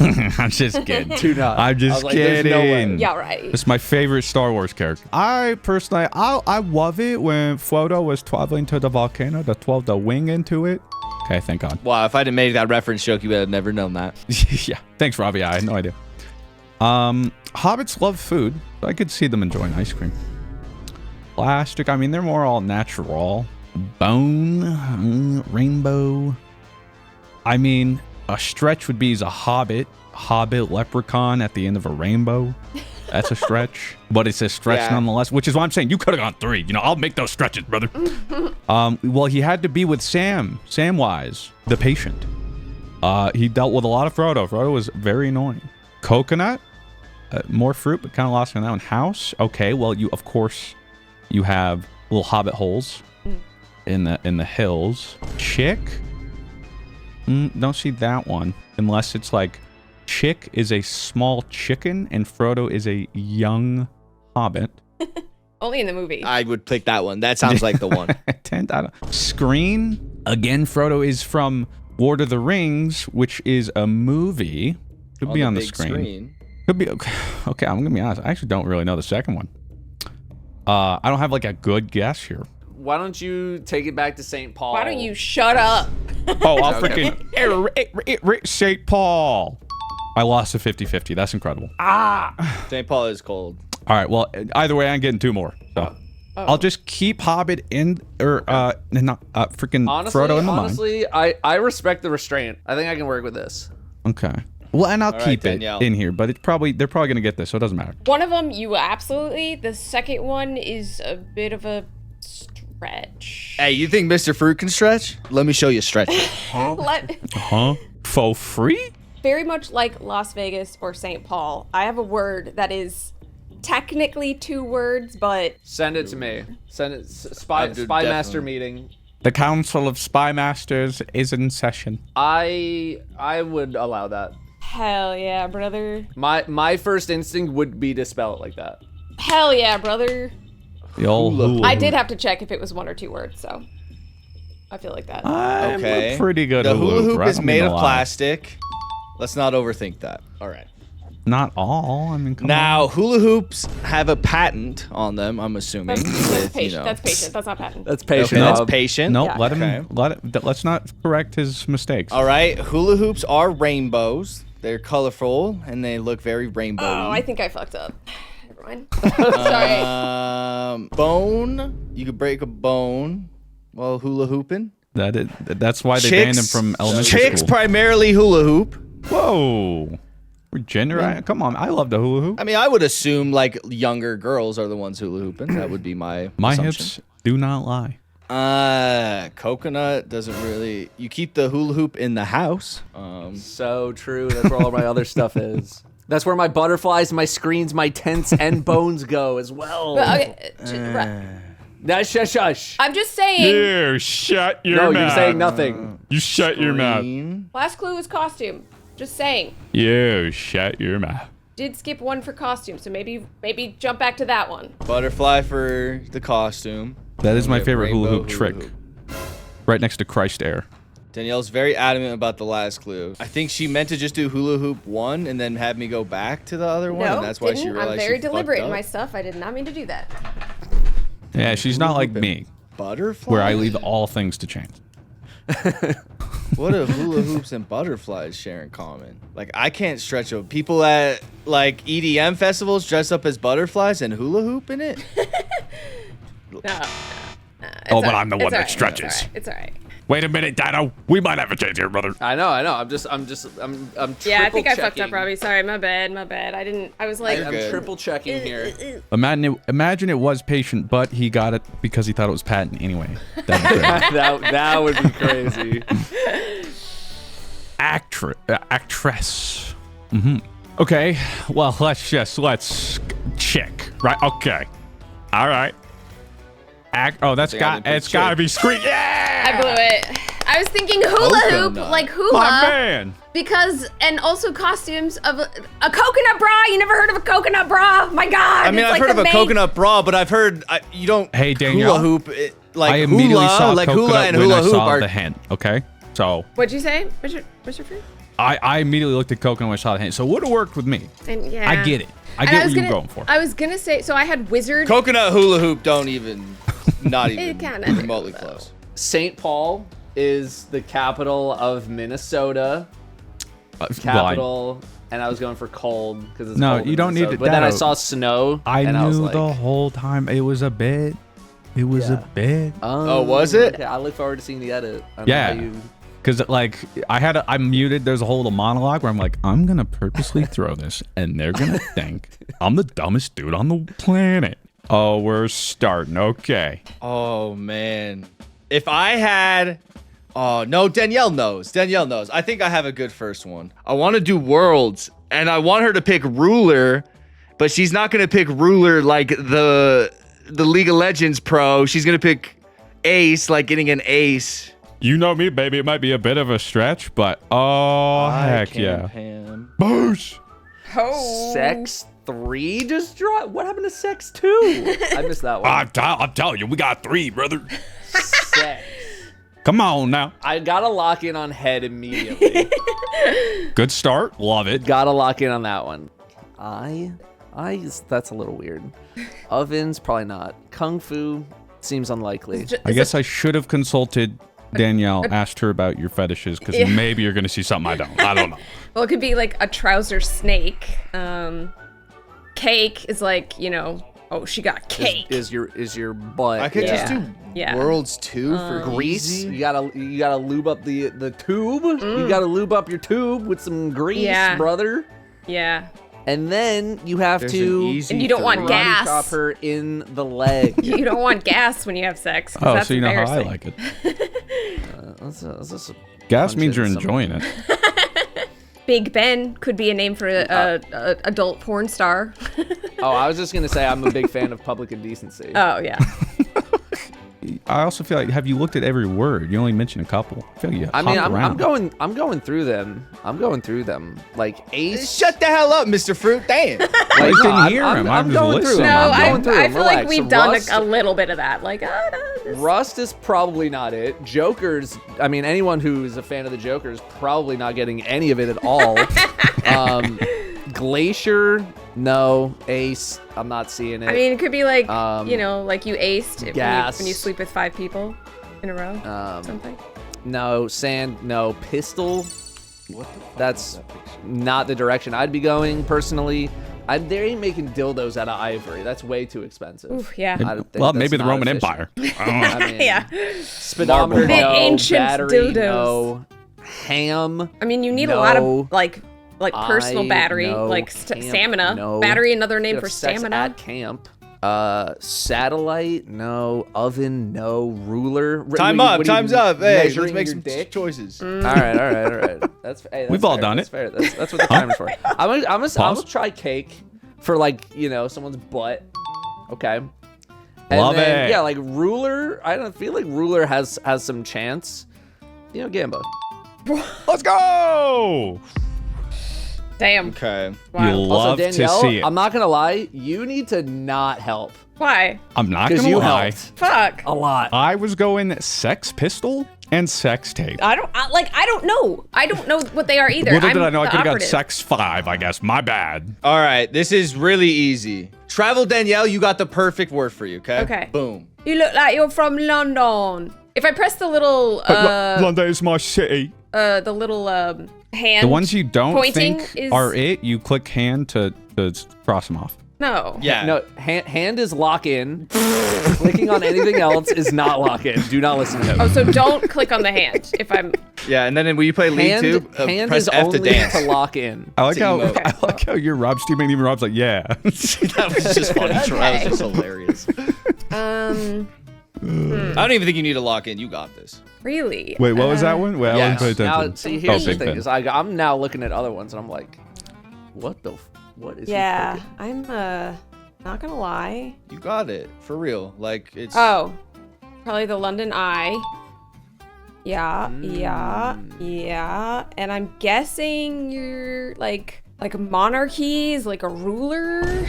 Speaker 1: I'm just kidding.
Speaker 2: Do not.
Speaker 1: I'm just
Speaker 2: There's no way.
Speaker 1: kidding.
Speaker 4: Yeah, right.
Speaker 1: It's my favorite Star Wars character. I personally, I love it when Frodo was traveling to the volcano to throw the wing into it. Okay, thank God.
Speaker 3: Wow, if I didn't make that reference joke, you would have never known that.
Speaker 1: Yeah, thanks, Robbie. I had no idea. Hobbits love food. So I could see them enjoying ice cream. Plastic, I mean, they're more all natural. Bone, rainbow. I mean, a stretch would be as a hobbit leprechaun at the end of a rainbow. That's a stretch, but it's a stretch nonetheless, which is why I'm saying you could have gone 3. You know, I'll make those stretches, brother. Well, he had to be with Samwise, the patient. He dealt with a lot of Frodo. Frodo was very annoying. Coconut, more fruit, but kind of lost on that one. House, okay. Well, of course, you have little hobbit holes in the hills. Chick, don't see that one unless it's like Chick is a small chicken and Frodo is a young hobbit.
Speaker 4: Only in the movie.
Speaker 3: I would pick that one. That sounds like the one.
Speaker 1: Screen, again, Frodo is from Lord of the Rings, which is a movie. Could be on the screen. Could be. Okay, I'm gonna be honest. I actually don't really know the second one. I don't have like a good guess here.
Speaker 2: Why don't you take it back to St. Paul?
Speaker 4: Why don't you shut up?
Speaker 1: Oh, I'll freaking St. Paul. I lost a 50-50. That's incredible.
Speaker 3: St. Paul is cold.
Speaker 1: All right. Well, either way, I'm getting 2 more. So I'll just keep Hobbit in or not freaking Frodo in the mind.
Speaker 2: Honestly, I respect the restraint. I think I can work with this.
Speaker 1: Okay. Well, and I'll keep it
Speaker 3: Danielle.
Speaker 1: in here, but they're probably gonna get this, so it doesn't matter.
Speaker 4: One of them, you absolutely. The second one is a bit of a stretch.
Speaker 3: Hey, you think Mr. Fruit can stretch? Let me show you stretch.
Speaker 1: For free?
Speaker 4: Very much like Las Vegas or St. Paul, I have a word that is technically 2 words, but
Speaker 2: Send it to me. Send it. Spy master meeting.
Speaker 1: The Council of Spy Masters is in session.
Speaker 2: I would allow that.
Speaker 4: hell yeah, brother.
Speaker 2: My first instinct would be to spell it like that.
Speaker 4: Hell yeah, brother.
Speaker 1: The old Hula.
Speaker 4: I did have to check if it was 1 or 2 words, so I feel like that.
Speaker 3: Okay.
Speaker 1: We're pretty good
Speaker 3: The
Speaker 1: at
Speaker 3: hula hoop
Speaker 1: right?
Speaker 3: is made of plastic. Let's not overthink that. All right.
Speaker 1: Not all. I mean, come
Speaker 3: Now,
Speaker 1: on.
Speaker 3: hula hoops have a patent on them, I'm assuming.
Speaker 4: That's patient. That's patient. That's not patent.
Speaker 2: That's patient.
Speaker 3: Okay, that's patient.
Speaker 1: No,
Speaker 4: Yeah.
Speaker 1: let him. Let's not correct his mistakes.
Speaker 3: All right. Hula hoops are rainbows. They're colorful and they look very rainbowy.
Speaker 4: Oh, I think I fucked up. Never mind. Sorry.
Speaker 3: Bone. You could break a bone while hula hooping.
Speaker 1: That's why they banned him from elementary
Speaker 3: Chicks
Speaker 1: school.
Speaker 3: primarily hula hoop.
Speaker 1: Whoa. We're gender. Come on. I love the hula hoop.
Speaker 3: I mean, I would assume like younger girls are the ones hula hooping. That would be my assumption.
Speaker 1: Hips do not lie.
Speaker 3: Coconut doesn't really. You keep the hula hoop in the house.
Speaker 2: So true. That's where all my other stuff is. That's where my butterflies, my screens, my tents, and bones go as well.
Speaker 4: But, okay,
Speaker 2: Now, shush.
Speaker 4: I'm just saying.
Speaker 1: You shut your
Speaker 2: No,
Speaker 1: mouth.
Speaker 2: you're saying nothing.
Speaker 1: You shut your mouth.
Speaker 3: Green.
Speaker 4: Last clue was costume. Just saying.
Speaker 1: You shut your mouth.
Speaker 4: Did skip 1 for costume, so maybe jump back to that one.
Speaker 3: Butterfly for the costume.
Speaker 1: That is my
Speaker 3: We have
Speaker 1: favorite hula
Speaker 3: rainbow
Speaker 1: hoop trick.
Speaker 3: hoop.
Speaker 1: Right next to Christ Air.
Speaker 3: Danielle's very adamant about the last clue. I think she meant to just do hula hoop 1 and then have me go back to the other one,
Speaker 4: No,
Speaker 3: and that's why she
Speaker 4: didn't.
Speaker 3: realized
Speaker 4: I'm very
Speaker 3: she
Speaker 4: deliberate
Speaker 3: fucked
Speaker 4: in
Speaker 3: up.
Speaker 4: my stuff. I did not mean to do that.
Speaker 1: Yeah, she's not like me,
Speaker 3: Butterfly.
Speaker 1: where I leave all things to chance.
Speaker 3: What do hula hoops and butterflies share in common? Like, I can't stretch them. People at like EDM festivals dress up as butterflies and hula hoop in it.
Speaker 4: No.
Speaker 1: Oh, but I'm the one that stretches.
Speaker 4: It's all right.
Speaker 1: Wait a minute, Dino. We might have a chance here, brother.
Speaker 2: I know. I'm
Speaker 4: Yeah, I think I
Speaker 2: triple
Speaker 4: fucked up,
Speaker 2: checking.
Speaker 4: Robbie. Sorry, my bad. I was like,
Speaker 3: You're good.
Speaker 2: I'm triple checking here.
Speaker 1: Imagine it was patient, but he got it because he thought it was patent anyway. That'd be great.
Speaker 2: that would be crazy.
Speaker 1: Actress. Okay. Well, let's check. Right. Okay. All right. It's got to be Scream. Yeah.
Speaker 4: I blew it. I was thinking hula hoop,
Speaker 3: Coconut.
Speaker 4: like hula.
Speaker 1: My man.
Speaker 4: Because, and also costumes of a coconut bra. You never heard of a coconut bra? My God.
Speaker 3: I mean,
Speaker 4: it's
Speaker 3: I've
Speaker 4: like
Speaker 3: heard of
Speaker 4: the
Speaker 3: a
Speaker 4: main-
Speaker 3: coconut bra, but I've heard you don't.
Speaker 1: Hey, Danielle.
Speaker 3: Hula hoop, like
Speaker 1: I immediately
Speaker 3: hula,
Speaker 1: saw
Speaker 3: like
Speaker 1: coconut
Speaker 3: hula and
Speaker 1: when
Speaker 3: hula
Speaker 1: I
Speaker 3: hoop
Speaker 1: saw
Speaker 3: are.
Speaker 1: the hint. Okay, so
Speaker 4: What'd you say, Mr. Fruit?
Speaker 1: I immediately looked at coconut when I saw the hint. So it would have worked with me.
Speaker 4: And yeah.
Speaker 1: I get it. I
Speaker 4: And
Speaker 1: get what
Speaker 4: was
Speaker 1: you were
Speaker 4: gonna-
Speaker 1: going for.
Speaker 4: I was gonna say, so I had wizard.
Speaker 3: Coconut hula hoop don't even, not even
Speaker 4: kinda do,
Speaker 3: remotely
Speaker 4: though.
Speaker 3: close.
Speaker 2: St. Paul is the capital of Minnesota.
Speaker 1: Well,
Speaker 2: Capital, and I was going for cold because it's
Speaker 1: No,
Speaker 2: cold
Speaker 1: you
Speaker 2: in
Speaker 1: don't need
Speaker 2: Minnesota.
Speaker 1: it
Speaker 2: But then I
Speaker 1: that-
Speaker 2: saw snow,
Speaker 1: I
Speaker 2: and
Speaker 1: knew
Speaker 2: I was like,
Speaker 1: the whole time it was a bit. It was a bit.
Speaker 3: Oh, was it?
Speaker 2: Okay, I look forward to seeing the edit. I don't know
Speaker 1: Yeah.
Speaker 2: how you-
Speaker 1: Because like I muted. There's a whole little monologue where I'm like, I'm gonna purposely throw this, and they're gonna think I'm the dumbest dude on the planet. Oh, we're starting. Okay.
Speaker 3: Oh man, if I had, oh no, Danielle knows. Danielle knows. I think I have a good first one. I want to do worlds, and I want her to pick ruler, but she's not gonna pick ruler like the League of Legends pro. She's gonna pick ace, like getting an ace.
Speaker 1: You know me, baby. It might be a bit of a stretch, but oh heck yeah.
Speaker 3: Pam.
Speaker 1: Boosh.
Speaker 4: Oh.
Speaker 2: Sex 3 just dropped. What happened to Sex 2? I missed that one.
Speaker 1: I'm telling you, we got 3, brother.
Speaker 2: Sex.
Speaker 1: Come on now.
Speaker 2: I gotta lock in on head immediately.
Speaker 1: Good start. Love it.
Speaker 2: Gotta lock in on that one. That's a little weird. Ovens, probably not. Kung Fu seems unlikely.
Speaker 1: I guess I should have consulted Danielle, asked her about your fetishes, because maybe you're gonna see something I don't. I don't know.
Speaker 4: Well, it could be like a trouser snake. Cake is like, oh, she got cake.
Speaker 2: Is your butt?
Speaker 3: I could
Speaker 4: Yeah.
Speaker 3: just do
Speaker 4: Yeah.
Speaker 3: worlds 2 for
Speaker 2: grease.
Speaker 3: easy.
Speaker 2: You gotta lube up the tube. You gotta lube up your tube with some grease,
Speaker 4: Yeah.
Speaker 2: brother.
Speaker 4: Yeah.
Speaker 2: And then you have
Speaker 3: There's an
Speaker 2: to
Speaker 3: easy
Speaker 4: And you don't want
Speaker 3: three.
Speaker 4: gas.
Speaker 2: chop her in the leg.
Speaker 4: You don't want gas when you have sex. 'cause
Speaker 1: Oh,
Speaker 4: that's
Speaker 1: so you know how I
Speaker 4: embarrassing.
Speaker 1: like it.
Speaker 2: That's a
Speaker 1: Gas means you're
Speaker 2: punch in
Speaker 1: enjoying it.
Speaker 4: Big Ben could be a name for a adult porn star.
Speaker 2: Oh, I was just gonna say I'm a big fan of Public Indecency.
Speaker 4: Oh yeah.
Speaker 1: I also feel like, have you looked at every word? You only mentioned a couple. I feel like you
Speaker 2: I mean,
Speaker 1: hopped
Speaker 2: I'm
Speaker 1: around.
Speaker 2: going through them. I'm going through them. Like Ace.
Speaker 3: Shut the hell up, Mr. Fruit. Damn.
Speaker 2: Like,
Speaker 1: I didn't hear him.
Speaker 2: I'm
Speaker 1: I'm just
Speaker 2: going through
Speaker 1: listening.
Speaker 2: them.
Speaker 4: No,
Speaker 2: I'm
Speaker 4: I,
Speaker 2: going through
Speaker 4: I
Speaker 2: them.
Speaker 4: feel like
Speaker 2: Relax.
Speaker 4: we've done
Speaker 2: Rust,
Speaker 4: a little bit of that. Like, oh no. This...
Speaker 2: Rust is probably not it. Joker's. I mean, anyone who's a fan of the Joker is probably not getting any of it at all. Glacier, no. Ace, I'm not seeing it.
Speaker 4: I mean, it could be like,
Speaker 2: Um,
Speaker 4: like you aced
Speaker 2: gas.
Speaker 4: when you sleep with 5 people in a row. Something.
Speaker 2: no. Sand, no. Pistol.
Speaker 3: What the fuck
Speaker 2: That's
Speaker 3: is that picture?
Speaker 2: not the direction I'd be going personally. They ain't making dildos out of ivory. That's way too expensive.
Speaker 4: Oof, yeah.
Speaker 2: I don't think
Speaker 1: Well,
Speaker 2: that's
Speaker 1: maybe the
Speaker 2: not
Speaker 1: Roman
Speaker 2: efficient.
Speaker 1: Empire. I don't know.
Speaker 2: I mean,
Speaker 4: Yeah.
Speaker 2: speedometer,
Speaker 4: The
Speaker 2: no.
Speaker 4: ancient
Speaker 2: Battery,
Speaker 4: dildos.
Speaker 2: no. Ham.
Speaker 4: I mean, you need a lot
Speaker 2: No.
Speaker 4: of like personal battery,
Speaker 2: no.
Speaker 4: like
Speaker 2: Camp,
Speaker 4: stamina.
Speaker 2: no.
Speaker 4: Battery, another name
Speaker 2: You
Speaker 4: for
Speaker 2: have sex
Speaker 4: stamina.
Speaker 2: At camp. Satellite, no. Oven, no. Ruler.
Speaker 3: Time's up. Hey, let's make some
Speaker 2: dick.
Speaker 3: choices.
Speaker 2: All right. That's
Speaker 1: We've all
Speaker 2: fair.
Speaker 1: done
Speaker 2: That's
Speaker 1: it.
Speaker 2: fair. That's what the timer's for. I'm
Speaker 1: Pause.
Speaker 2: gonna try cake for someone's butt. Okay. And
Speaker 1: Love
Speaker 2: then,
Speaker 1: it.
Speaker 2: Yeah, like ruler. I don't feel like ruler has some chance. Gamba.
Speaker 1: Let's go.
Speaker 4: Damn.
Speaker 3: Okay.
Speaker 4: Wow.
Speaker 1: You'll
Speaker 2: Also,
Speaker 1: love to
Speaker 2: Danielle,
Speaker 1: see it.
Speaker 2: I'm not gonna lie. You need to not help
Speaker 4: Why?
Speaker 1: I'm not
Speaker 2: because
Speaker 1: gonna
Speaker 2: you
Speaker 1: lie.
Speaker 2: helped
Speaker 4: Fuck.
Speaker 2: a lot.
Speaker 1: I was going sex pistol and sex tape.
Speaker 4: I don't know. I don't know what they are either.
Speaker 1: Little did
Speaker 4: I'm
Speaker 1: I know I
Speaker 4: the
Speaker 1: could have got
Speaker 4: operative.
Speaker 1: sex 5, I guess. My bad.
Speaker 3: All right. This is really easy. Travel Danielle, you got the perfect word for you. Okay.
Speaker 4: Okay.
Speaker 3: Boom.
Speaker 4: You look like you're from London. If I press the little
Speaker 1: London is my city.
Speaker 4: the little hand.
Speaker 1: The ones you don't
Speaker 4: pointing
Speaker 1: think
Speaker 4: is
Speaker 1: are it, you click hand to cross them off.
Speaker 4: No.
Speaker 3: Yeah.
Speaker 2: No, hand is lock in. Clicking on anything else is not lock in. Do not listen to him.
Speaker 4: Oh, so don't click on the hand if I'm.
Speaker 3: Yeah. And then when you play League 2,
Speaker 2: hand
Speaker 3: press
Speaker 2: is
Speaker 3: F
Speaker 2: only
Speaker 3: to dance.
Speaker 2: to lock in.
Speaker 1: I like
Speaker 3: To
Speaker 1: how
Speaker 3: emote.
Speaker 1: I like how you're Rob's teammate, and even Rob's like, yeah.
Speaker 3: That was just funny. That was just hilarious. I don't even think you need to lock in. You got this.
Speaker 4: Really?
Speaker 1: Wait, what was that one? Wait, I
Speaker 3: Yes.
Speaker 1: wasn't paying
Speaker 2: Now,
Speaker 1: attention.
Speaker 2: see, here's the
Speaker 1: Big
Speaker 2: thing:
Speaker 1: Ben.
Speaker 2: is I'm now looking at other ones, and I'm like, what is? he
Speaker 4: Yeah,
Speaker 2: cooking?
Speaker 4: I'm not gonna lie.
Speaker 3: You got it. For real. Like, it's.
Speaker 4: Oh, probably the London Eye. Yeah. And I'm guessing you're like a monarchy is like a ruler.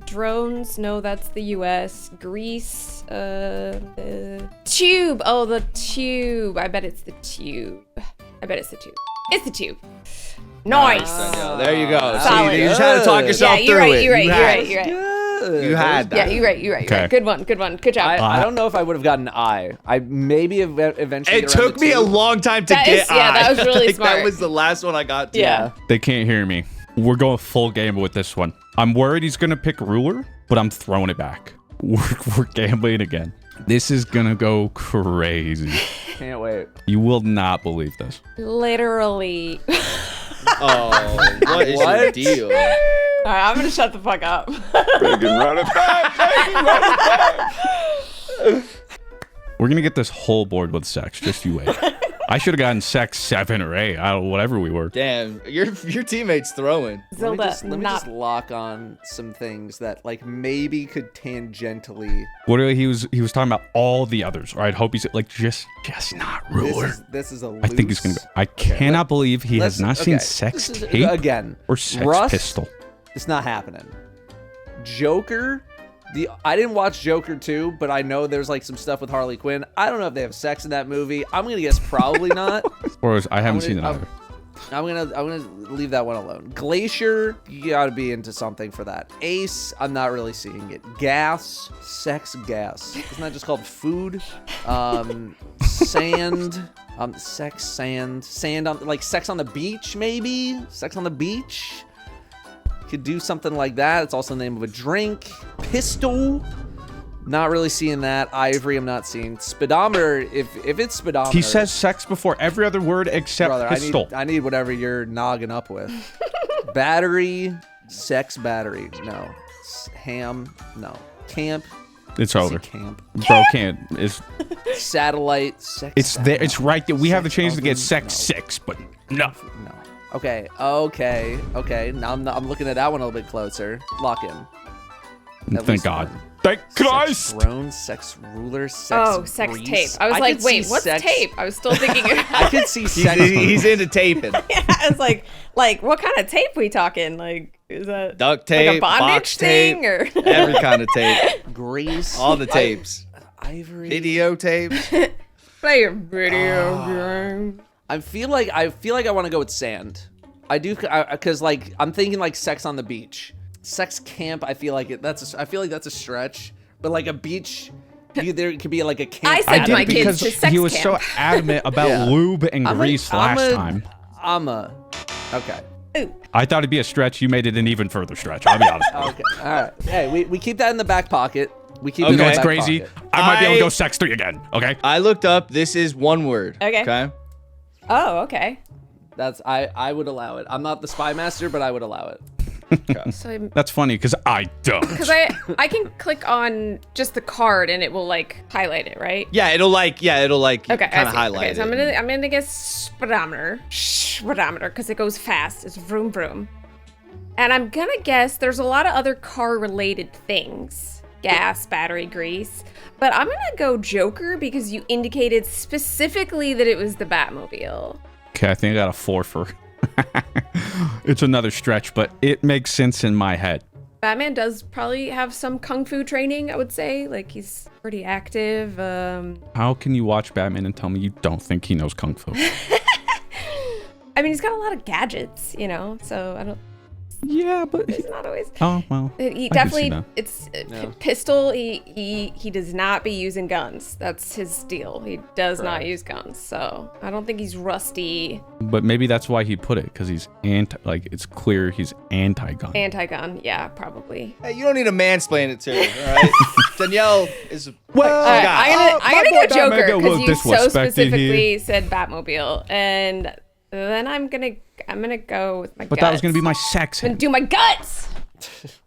Speaker 4: Drones, no, that's the US. Greece, tube. Oh, the tube. I bet it's the tube. It's the tube. Nice.
Speaker 3: There you go.
Speaker 4: Solid.
Speaker 3: See, you just had to talk yourself through it.
Speaker 4: You're right.
Speaker 3: You had that.
Speaker 4: Yeah, you're right.
Speaker 1: Okay.
Speaker 4: Good one. Good job.
Speaker 2: I don't know if I would have gotten I. I maybe eventually.
Speaker 3: It took me a long time to
Speaker 4: That
Speaker 3: get
Speaker 4: is- yeah, that was really
Speaker 3: Like,
Speaker 4: smart.
Speaker 3: That was the last one I got to.
Speaker 4: Yeah.
Speaker 1: They can't hear me. We're going full gamble with this one. I'm worried he's going to pick ruler, but I'm throwing it back. We're gambling again. This is going to go crazy.
Speaker 2: Can't wait.
Speaker 1: You will not believe this.
Speaker 4: Literally.
Speaker 3: Oh, what is your deal?
Speaker 4: All right, I'm gonna shut the fuck up.
Speaker 1: Run it back. We're going to get this whole board with sex. Just you wait. I should have gotten sex 7 or 8. I don't, whatever we were.
Speaker 3: Damn, your teammate's throwing.
Speaker 4: Zelda,
Speaker 2: Let me just lock on some things that like maybe could tangentially.
Speaker 1: Literally, he was talking about all the others. Or I'd hope he's like just not ruler.
Speaker 2: This is a loose.
Speaker 1: I think he's gonna go. I cannot believe he has not seen
Speaker 2: This
Speaker 1: sex
Speaker 2: is-
Speaker 1: tape
Speaker 2: again.
Speaker 1: or sex
Speaker 2: Rust,
Speaker 1: pistol.
Speaker 2: It's not happening. Joker. I didn't watch Joker 2, but I know there's like some stuff with Harley Quinn. I don't know if they have sex in that movie. I'm gonna guess probably not.
Speaker 1: Or I haven't
Speaker 2: I'm
Speaker 1: seen it
Speaker 2: gonna-
Speaker 1: either.
Speaker 2: I'm gonna leave that one alone. Glacier, you gotta be into something for that. Ace, I'm not really seeing it. Gas, sex gas. Isn't that just called food? Sand, sex sand on like sex on the beach maybe. Sex on the beach. Could do something like that. It's also the name of a drink. Pistol. Not really seeing that. Ivory, I'm not seeing. Speedometer, if it's speedometer.
Speaker 1: He says sex before every other word except
Speaker 2: Brother,
Speaker 1: pistol.
Speaker 2: I need whatever you're nogging up with. Battery, sex battery. No. Ham, no. Camp.
Speaker 1: It's
Speaker 2: I see
Speaker 1: over.
Speaker 2: Camp.
Speaker 1: Bro can't. It's
Speaker 2: Satellite, sex.
Speaker 1: it's there. It's
Speaker 2: no.
Speaker 1: right there. We have the
Speaker 2: Sex
Speaker 1: chance to get
Speaker 2: oven,
Speaker 1: sex
Speaker 2: no.
Speaker 1: 6, but no.
Speaker 2: No. Okay. Now I'm looking at that one a little bit closer. Lock in. At
Speaker 1: Thank
Speaker 2: least
Speaker 1: God.
Speaker 2: one.
Speaker 1: Thank
Speaker 2: Sex
Speaker 1: Christ.
Speaker 2: drone, sex ruler, sex.
Speaker 4: Oh, sex
Speaker 2: grease.
Speaker 4: tape. I was like,
Speaker 2: could
Speaker 4: wait,
Speaker 2: see
Speaker 4: what's
Speaker 2: sex-
Speaker 4: tape? I was still thinking.
Speaker 2: I could see sex.
Speaker 3: He's into taping.
Speaker 4: I was like, what kind of tape we talking? Like, is that
Speaker 3: Duct
Speaker 4: like
Speaker 3: tape,
Speaker 4: a bondage
Speaker 3: box
Speaker 4: thing
Speaker 3: tape,
Speaker 4: or?
Speaker 3: every kind of tape.
Speaker 2: grease.
Speaker 3: All the tapes.
Speaker 2: Ivory.
Speaker 3: Video tapes.
Speaker 4: Play your video game.
Speaker 2: I feel like I want to go with sand. I do because like I'm thinking like sex on the beach, sex camp. I feel like that's a stretch, but like a beach, there could be like a camp.
Speaker 4: I
Speaker 1: I
Speaker 4: sent
Speaker 1: did
Speaker 4: my
Speaker 1: it because
Speaker 4: kids to sex
Speaker 1: he was
Speaker 4: camp.
Speaker 1: so adamant about
Speaker 2: Yeah.
Speaker 1: lube and grease last time.
Speaker 2: Okay.
Speaker 4: Ooh.
Speaker 1: I thought it'd be a stretch. You made it an even further stretch. I'll be honest.
Speaker 2: Okay. All right. Hey, we keep that in the back pocket. We keep.
Speaker 3: Okay.
Speaker 1: You know
Speaker 2: it in
Speaker 1: what's
Speaker 2: the back
Speaker 1: crazy?
Speaker 2: pocket.
Speaker 1: I might be able to go
Speaker 3: I-
Speaker 1: sex 3 again. Okay.
Speaker 3: I looked up. This is one word.
Speaker 4: Okay. Oh, okay.
Speaker 2: That's I would allow it. I'm not the spy master, but I would allow it.
Speaker 4: So I'm
Speaker 1: That's funny because I don't.
Speaker 4: because I can click on just the card and it will like highlight it, right?
Speaker 3: Yeah, it'll like
Speaker 4: Okay,
Speaker 3: kind
Speaker 4: I
Speaker 3: of
Speaker 4: see.
Speaker 3: highlight
Speaker 4: Okay, so
Speaker 3: it.
Speaker 4: I'm gonna guess speedometer because it goes fast. It's vroom vroom, and I'm gonna guess there's a lot of other car related things, gas, battery, grease, but I'm gonna go Joker because you indicated specifically that it was the Batmobile.
Speaker 1: Okay, I think I got a 4 for. It's another stretch, but it makes sense in my head.
Speaker 4: Batman does probably have some kung fu training, I would say. Like he's pretty active.
Speaker 1: How can you watch Batman and tell me you don't think he knows kung fu?
Speaker 4: I mean, he's got a lot of gadgets, you know. So I don't.
Speaker 1: Yeah, but
Speaker 4: It's not always.
Speaker 1: oh well.
Speaker 4: He
Speaker 1: I can see
Speaker 4: definitely.
Speaker 1: that.
Speaker 4: It's pistol. He does not be using guns. That's his deal. He does not use guns. So I don't think he's rusty.
Speaker 1: But maybe that's why he put it because he's it's clear he's anti-gun.
Speaker 4: Anti-gun. Yeah, probably.
Speaker 3: Hey, you don't need to mansplain it to her, all right? Danielle is
Speaker 1: Well,
Speaker 4: All right, I'm gonna
Speaker 1: boy
Speaker 4: go Joker
Speaker 1: Batman
Speaker 4: because
Speaker 1: was
Speaker 4: you so
Speaker 1: disrespected
Speaker 4: specifically said Batmobile, and then I'm gonna go with my.
Speaker 1: But that was gonna be my sex.
Speaker 4: I'm gonna do my guts.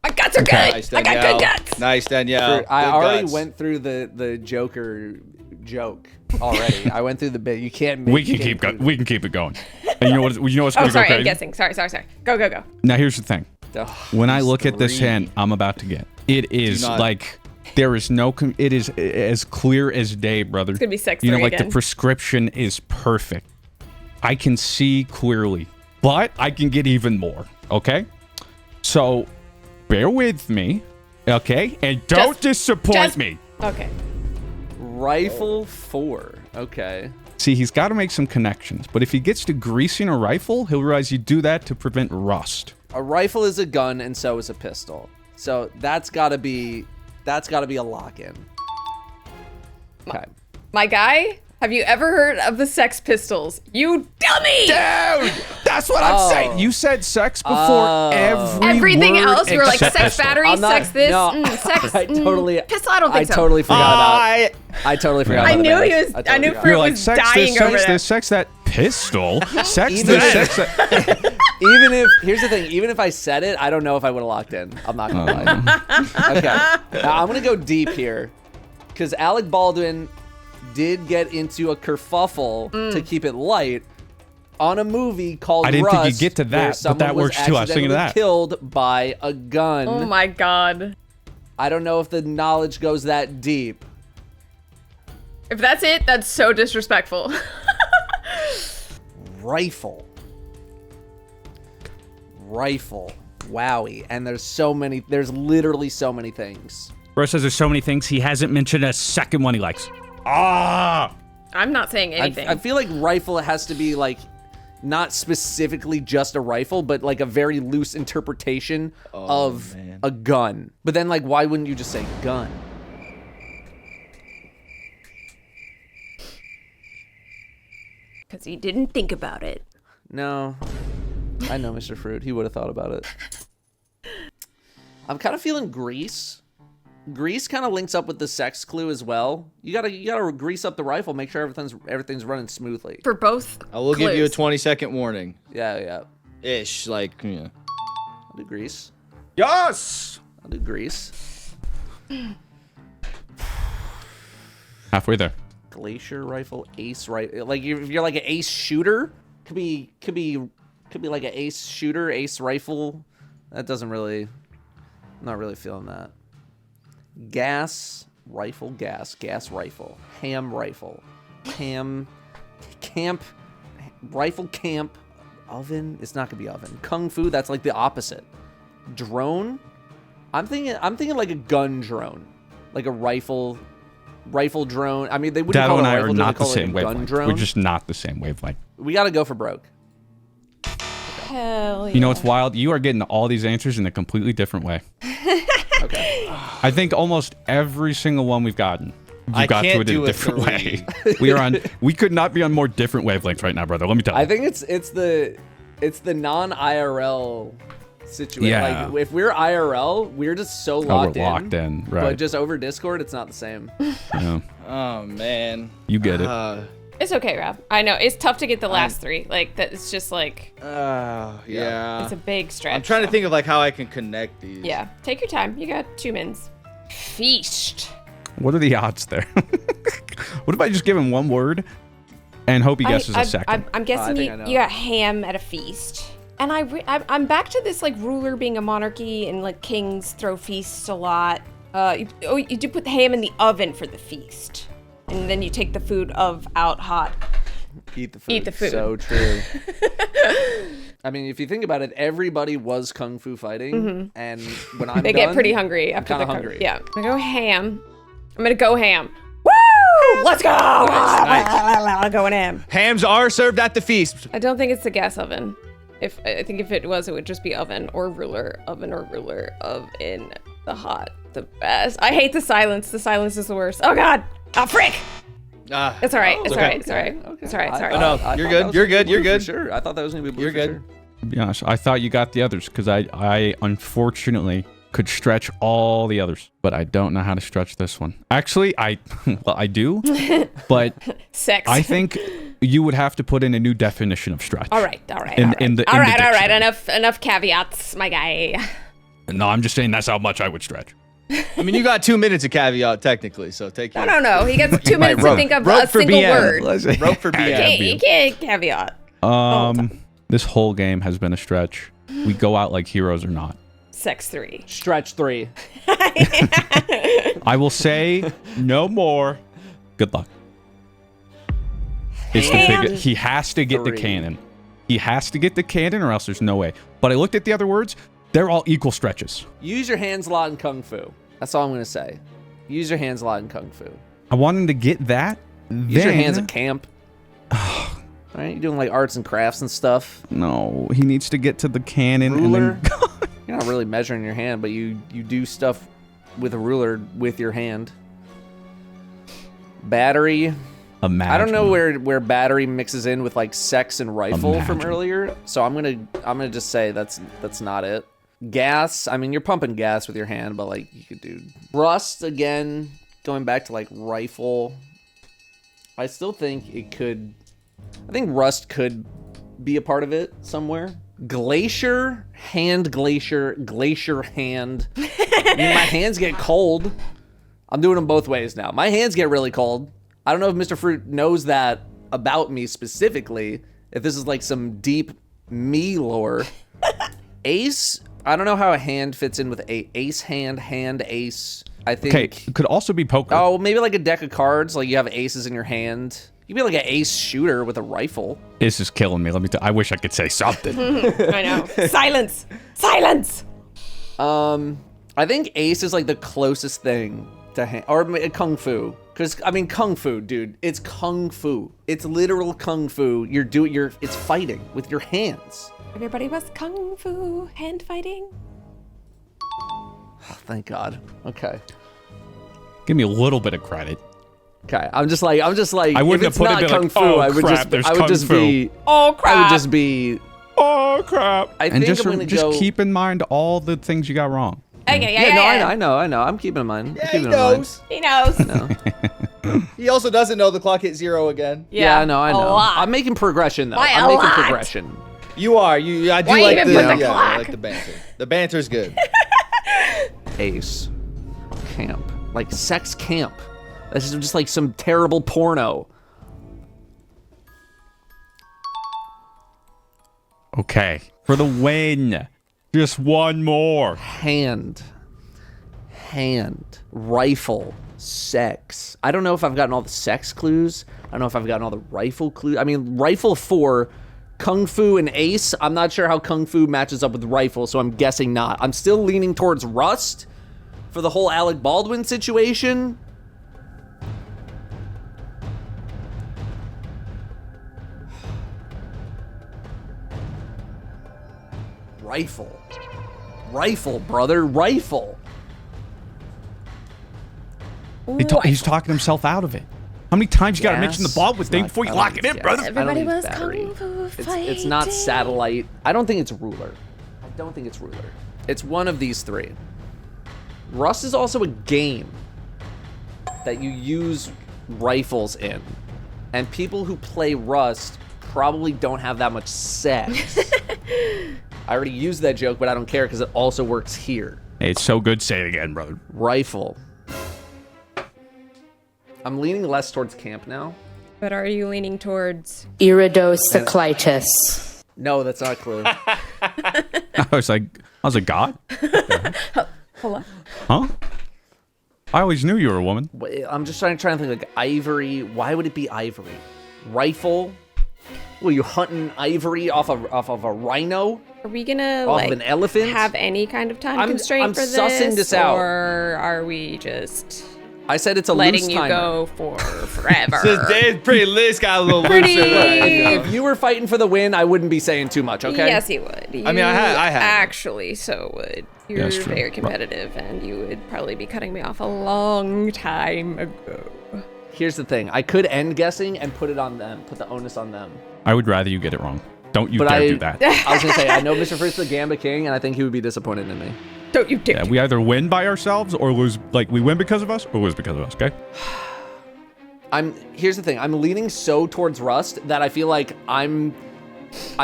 Speaker 4: My guts are good.
Speaker 3: Nice,
Speaker 4: I got
Speaker 3: Danielle.
Speaker 4: good guts.
Speaker 3: Nice, Danielle.
Speaker 2: I
Speaker 3: Good
Speaker 2: already
Speaker 3: guts.
Speaker 2: went through the Joker joke already. I went through the bit. You can't.
Speaker 1: We can keep we can keep it going. And you know what's
Speaker 4: Oh,
Speaker 1: gonna
Speaker 4: sorry.
Speaker 1: go
Speaker 4: I'm
Speaker 1: crazy?
Speaker 4: guessing. Sorry. Go.
Speaker 1: Now here's the thing.
Speaker 2: Oh,
Speaker 1: When I
Speaker 2: these
Speaker 1: look at this
Speaker 2: three.
Speaker 1: hand I'm about to get, it is
Speaker 3: not-
Speaker 1: like There is no. It is as clear as day, brother.
Speaker 4: It's gonna be sex
Speaker 1: You know,
Speaker 4: 3
Speaker 1: like
Speaker 4: again.
Speaker 1: the prescription is perfect. I can see clearly, but I can get even more. Okay, so bear with me, okay, and don't disappoint me.
Speaker 4: Okay.
Speaker 2: Rifle 4. Okay.
Speaker 1: See, he's got to make some connections, but if he gets to greasing a rifle, he'll realize you do that to prevent rust.
Speaker 2: A rifle is a gun, and so is a pistol. So that's gotta be a lock-in. Okay.
Speaker 4: My guy, have you ever heard of the Sex Pistols? You dummy!
Speaker 1: Dude, that's what I'm saying. You said sex before
Speaker 4: Everything
Speaker 1: word
Speaker 4: else, you were like
Speaker 1: except
Speaker 4: sex
Speaker 1: pistol.
Speaker 4: battery,
Speaker 2: I'm not-
Speaker 4: sex this,
Speaker 2: no,
Speaker 4: sex
Speaker 2: I totally-
Speaker 4: pistol. I don't think so.
Speaker 2: totally forgot about. I totally forgot.
Speaker 4: I
Speaker 2: about
Speaker 4: knew
Speaker 2: the
Speaker 4: he
Speaker 2: bands.
Speaker 4: was.
Speaker 2: totally
Speaker 4: I knew
Speaker 2: forgot.
Speaker 4: Fruit
Speaker 1: You're like
Speaker 4: was
Speaker 1: sex
Speaker 4: dying
Speaker 1: this,
Speaker 4: over
Speaker 1: sex
Speaker 4: that.
Speaker 1: this, sex that, pistol, sex
Speaker 2: Even
Speaker 1: this,
Speaker 2: if-
Speaker 1: sex that.
Speaker 2: Even if, here's the thing, even if I said it, I don't know if I would have locked in. I'm not gonna lie. Okay, now I'm gonna go deep here, because Alec Baldwin did get into a kerfuffle to keep it light on a movie called
Speaker 1: I didn't think you'd
Speaker 2: Rust,
Speaker 1: get to that,
Speaker 2: where
Speaker 1: but
Speaker 2: someone
Speaker 1: that works too. I was thinking of
Speaker 2: accidentally
Speaker 1: that.
Speaker 2: Killed by a gun.
Speaker 4: Oh my god.
Speaker 2: I don't know if the knowledge goes that deep.
Speaker 4: If that's it, that's so disrespectful.
Speaker 2: Rifle. Wowie. And there's literally so many things.
Speaker 1: Bro says there's so many things. He hasn't mentioned a second one he likes. Ah!
Speaker 4: I'm not saying anything.
Speaker 2: I feel like rifle has to be like not specifically just a rifle, but like a very loose interpretation of a gun. But then like, why wouldn't you just say gun?
Speaker 4: Because he didn't think about it.
Speaker 2: No. I know Mr. Fruit. He would have thought about it. I'm kind of feeling grease. Grease kind of links up with the sex clue as well. You gotta grease up the rifle, make sure everything's running smoothly.
Speaker 4: For both.
Speaker 3: I will give you a
Speaker 4: clues.
Speaker 3: 20-second warning.
Speaker 2: Yeah.
Speaker 3: Ish, like, yeah.
Speaker 2: I'll do grease.
Speaker 1: Yes!
Speaker 2: I'll do grease.
Speaker 1: Halfway there.
Speaker 2: Glacier rifle, ace rifle. Like if you're like an ace shooter, could be like an ace shooter, ace rifle. That doesn't really. I'm not really feeling that. Gas rifle, gas rifle, ham rifle, camp, rifle camp, oven. It's not gonna be oven. Kung fu. That's like the opposite. Drone. I'm thinking like a gun drone, like a rifle drone. I mean, they wouldn't
Speaker 1: Dado
Speaker 2: call it
Speaker 1: and
Speaker 2: a
Speaker 1: I
Speaker 2: rifle
Speaker 1: are
Speaker 2: drone,
Speaker 1: not
Speaker 2: they
Speaker 1: the
Speaker 2: call it
Speaker 1: same
Speaker 2: a gun
Speaker 1: wavelength.
Speaker 2: drone.
Speaker 1: We're just not the same wavelength.
Speaker 2: We gotta go for broke.
Speaker 4: Hell yeah.
Speaker 1: You know what's wild? You are getting all these answers in a completely different way.
Speaker 2: Okay.
Speaker 1: I think almost every single one we've gotten,
Speaker 3: I
Speaker 1: you got to
Speaker 3: can't
Speaker 1: it in
Speaker 3: do
Speaker 1: a
Speaker 3: a
Speaker 1: different
Speaker 3: three.
Speaker 1: way. We could not be on more different wavelengths right now, brother. Let me tell you.
Speaker 2: I think it's the non-IRL situation.
Speaker 1: Yeah.
Speaker 2: Like if we're IRL, we're just so
Speaker 1: we're
Speaker 2: locked
Speaker 1: locked in, right.
Speaker 2: But just over Discord, it's not the same.
Speaker 1: Yeah,
Speaker 3: Oh, man.
Speaker 1: you get it.
Speaker 4: It's okay, Rob. I know it's tough to get the last three. Like that, it's just like
Speaker 3: Yeah.
Speaker 4: it's a big stretch.
Speaker 3: I'm trying to think of, like, how I can connect these.
Speaker 4: Yeah, take your time. You got 2 minutes. Feast.
Speaker 1: What are the odds there? What if I just give him one word and hope he guesses a second?
Speaker 4: I'm guessing
Speaker 2: think I know.
Speaker 4: you got ham at a feast. And I'm back to this like ruler being a monarchy and like kings throw feasts a lot. You do put the ham in the oven for the feast, and then you take the food out hot.
Speaker 2: Eat the food.
Speaker 4: Eat the food.
Speaker 2: So true. I mean, if you think about it, everybody was kung fu fighting, and when I'm
Speaker 4: They
Speaker 2: done,
Speaker 4: get pretty hungry after
Speaker 2: kinda
Speaker 4: the
Speaker 2: hungry.
Speaker 4: Yeah, I'm gonna go ham. Woo! Let's go!
Speaker 3: Nice.
Speaker 4: Going ham.
Speaker 3: Hams are served at the feast.
Speaker 4: I don't think it's the gas oven. I think if it was, it would just be oven or ruler, oven the hot, the best. I hate the silence. The silence is the worst. Oh God! Oh frick! It's all right. It's all right. It's all right. It's all right. It's all right.
Speaker 3: No,
Speaker 2: I
Speaker 3: you're
Speaker 2: thought
Speaker 3: good.
Speaker 2: that was
Speaker 3: You're
Speaker 2: gonna
Speaker 3: good.
Speaker 2: be
Speaker 3: You're
Speaker 2: blue
Speaker 3: good.
Speaker 2: For sure. I thought that was gonna be blue.
Speaker 3: You're
Speaker 2: for
Speaker 3: good.
Speaker 2: Sure.
Speaker 1: To be honest, I thought you got the others because I unfortunately could stretch all the others, but I don't know how to stretch this one. Actually, I do, but
Speaker 4: Sex.
Speaker 1: I think you would have to put in a new definition of stretch.
Speaker 4: All right.
Speaker 1: All right.
Speaker 4: Enough caveats, my guy.
Speaker 1: No, I'm just saying that's how much I would stretch.
Speaker 3: I mean, you got 2 minutes of caveat, technically, so take your...
Speaker 4: No. He gets 2 minutes to think of
Speaker 3: rope
Speaker 4: a
Speaker 3: for
Speaker 4: single
Speaker 3: BM.
Speaker 4: word.
Speaker 3: Rope for BM.
Speaker 4: You can't caveat.
Speaker 1: This whole game has been a stretch. We go out like heroes or not.
Speaker 4: Sex 3.
Speaker 2: Stretch 3.
Speaker 1: I will say no more. Good luck. It's the big, he has to get the cannon. He has to get the cannon or else there's no way. But I looked at the other words. They're all equal stretches.
Speaker 2: Use your hands a lot in Kung Fu. That's all I'm going to say. Use your hands a lot in Kung Fu.
Speaker 1: I want him to get that.
Speaker 2: Use your hands at camp. All right, you're doing like arts and crafts and stuff.
Speaker 1: No, he needs to get to the cannon.
Speaker 2: Ruler.
Speaker 1: And then
Speaker 2: You're not really measuring your hand, but you do stuff with a ruler with your hand. Battery.
Speaker 1: Imagine.
Speaker 2: I don't know where battery mixes in with like sex and rifle from earlier, so I'm gonna just say that's not it. Gas. I mean, you're pumping gas with your hand, but like you could do rust again. Going back to like rifle. I still think it could. I think rust could be a part of it somewhere. Glacier, hand, glacier, glacier, hand. I mean, my hands get cold. I'm doing them both ways now. My hands get really cold. I don't know if Mr. Fruit knows that about me specifically, if this is like some deep me lore. Ace, I don't know how a hand fits in with a ace hand, ace. I think.
Speaker 1: Okay, it could also be poker.
Speaker 2: Oh, maybe like a deck of cards, like you have aces in your hand. You could be like an ace shooter with a rifle.
Speaker 1: This is killing me. I wish I could say something.
Speaker 4: I know. Silence. Silence.
Speaker 2: I think ace is like the closest thing to or kung fu. Because I mean, kung fu, dude. It's kung fu. It's literal kung fu. It's fighting with your hands.
Speaker 4: Everybody was kung fu hand fighting.
Speaker 2: Oh, thank God. Okay.
Speaker 1: Give me a little bit of credit.
Speaker 2: Okay. I'm just like.
Speaker 1: I wouldn't have put it
Speaker 2: kung
Speaker 1: like,
Speaker 2: fu.
Speaker 1: oh
Speaker 2: I would
Speaker 1: crap,
Speaker 2: just. I would just be.
Speaker 4: Oh crap.
Speaker 2: I would just be.
Speaker 1: Oh crap.
Speaker 2: I
Speaker 1: and
Speaker 2: think I'm gonna
Speaker 1: just
Speaker 2: go.
Speaker 1: keep in mind all the things you got wrong.
Speaker 4: Okay,
Speaker 2: I know. I'm keeping in mind.
Speaker 3: Yeah,
Speaker 2: I'm keeping
Speaker 3: he
Speaker 2: in mind.
Speaker 3: knows.
Speaker 4: He knows.
Speaker 2: No.
Speaker 3: He also doesn't know the clock hit 0 again.
Speaker 2: Yeah, I know.
Speaker 4: a lot.
Speaker 2: I'm making progression though.
Speaker 4: Why,
Speaker 2: I'm
Speaker 4: a
Speaker 2: making
Speaker 4: lot?
Speaker 2: progression.
Speaker 3: You are. I do
Speaker 4: Why
Speaker 3: like
Speaker 4: even
Speaker 3: the,
Speaker 4: put the
Speaker 3: yeah, I
Speaker 4: clock?
Speaker 3: like the banter. The banter's good.
Speaker 2: Ace. Camp. Like sex camp. This is just like some terrible porno.
Speaker 1: Okay. For the win. Just one more.
Speaker 2: Hand. Rifle. Sex. I don't know if I've gotten all the sex clues. I don't know if I've gotten all the rifle clues. I mean, rifle 4, Kung Fu and Ace. I'm not sure how Kung Fu matches up with rifle, so I'm guessing not. I'm still leaning towards Rust for the whole Alec Baldwin situation. Rifle, brother. Rifle.
Speaker 1: He's talking himself out of it. How many times you got to mention the
Speaker 2: Gas.
Speaker 1: Baldwin thing before you
Speaker 2: I don't
Speaker 1: lock
Speaker 2: think
Speaker 1: it in,
Speaker 2: it's
Speaker 1: brother?
Speaker 2: gas.
Speaker 4: Everybody
Speaker 2: I don't
Speaker 4: was
Speaker 2: think it's battery.
Speaker 4: kung fu fighting.
Speaker 2: It's not satellite. I don't think it's ruler. I don't think it's ruler. It's one of these three. Rust is also a game that you use rifles in. And people who play Rust probably don't have that much sex. I already used that joke, but I don't care because it also works here.
Speaker 1: Hey, it's so good. Say it again, brother.
Speaker 2: Rifle. I'm leaning less towards camp now.
Speaker 4: But are you leaning towards?
Speaker 5: Iridocyclitis.
Speaker 2: No, that's not a clue.
Speaker 1: I was like, God?
Speaker 4: Hula.
Speaker 1: Huh? I always knew you were a woman.
Speaker 2: I'm just trying to think like ivory. Why would it be ivory? Rifle? Were you hunting ivory off of a rhino?
Speaker 4: Are we gonna
Speaker 2: Off
Speaker 4: like
Speaker 2: of an elephant?
Speaker 4: have any kind of time
Speaker 2: I'm
Speaker 4: constraint for this?
Speaker 2: sussing this out.
Speaker 4: Or are we just
Speaker 2: I said it's a
Speaker 4: letting
Speaker 2: loose
Speaker 4: you
Speaker 2: timer.
Speaker 4: go for forever?
Speaker 3: Dave's pretty loose, got a little
Speaker 4: Pretty-
Speaker 3: looser.
Speaker 2: If you were fighting for the win, I wouldn't be saying too much, okay?
Speaker 4: Yes, you would.
Speaker 3: I mean, I have.
Speaker 4: Actually, so would. You're
Speaker 1: That's true.
Speaker 4: very competitive, and you would probably be cutting me off a long time ago.
Speaker 2: Here's the thing. I could end guessing and put it on them, put the onus on them.
Speaker 1: I would rather you get it wrong. Don't you
Speaker 2: But
Speaker 1: dare
Speaker 2: I
Speaker 1: do that.
Speaker 2: I was gonna say, I know Mr. Fruit's the Gambit King, and I think he would be disappointed in me.
Speaker 4: Don't you dare.
Speaker 1: Yeah, we either win by ourselves or lose. Like, we win because of us or lose because of us, okay?
Speaker 2: Here's the thing. I'm leaning so towards Rust that I feel like I'm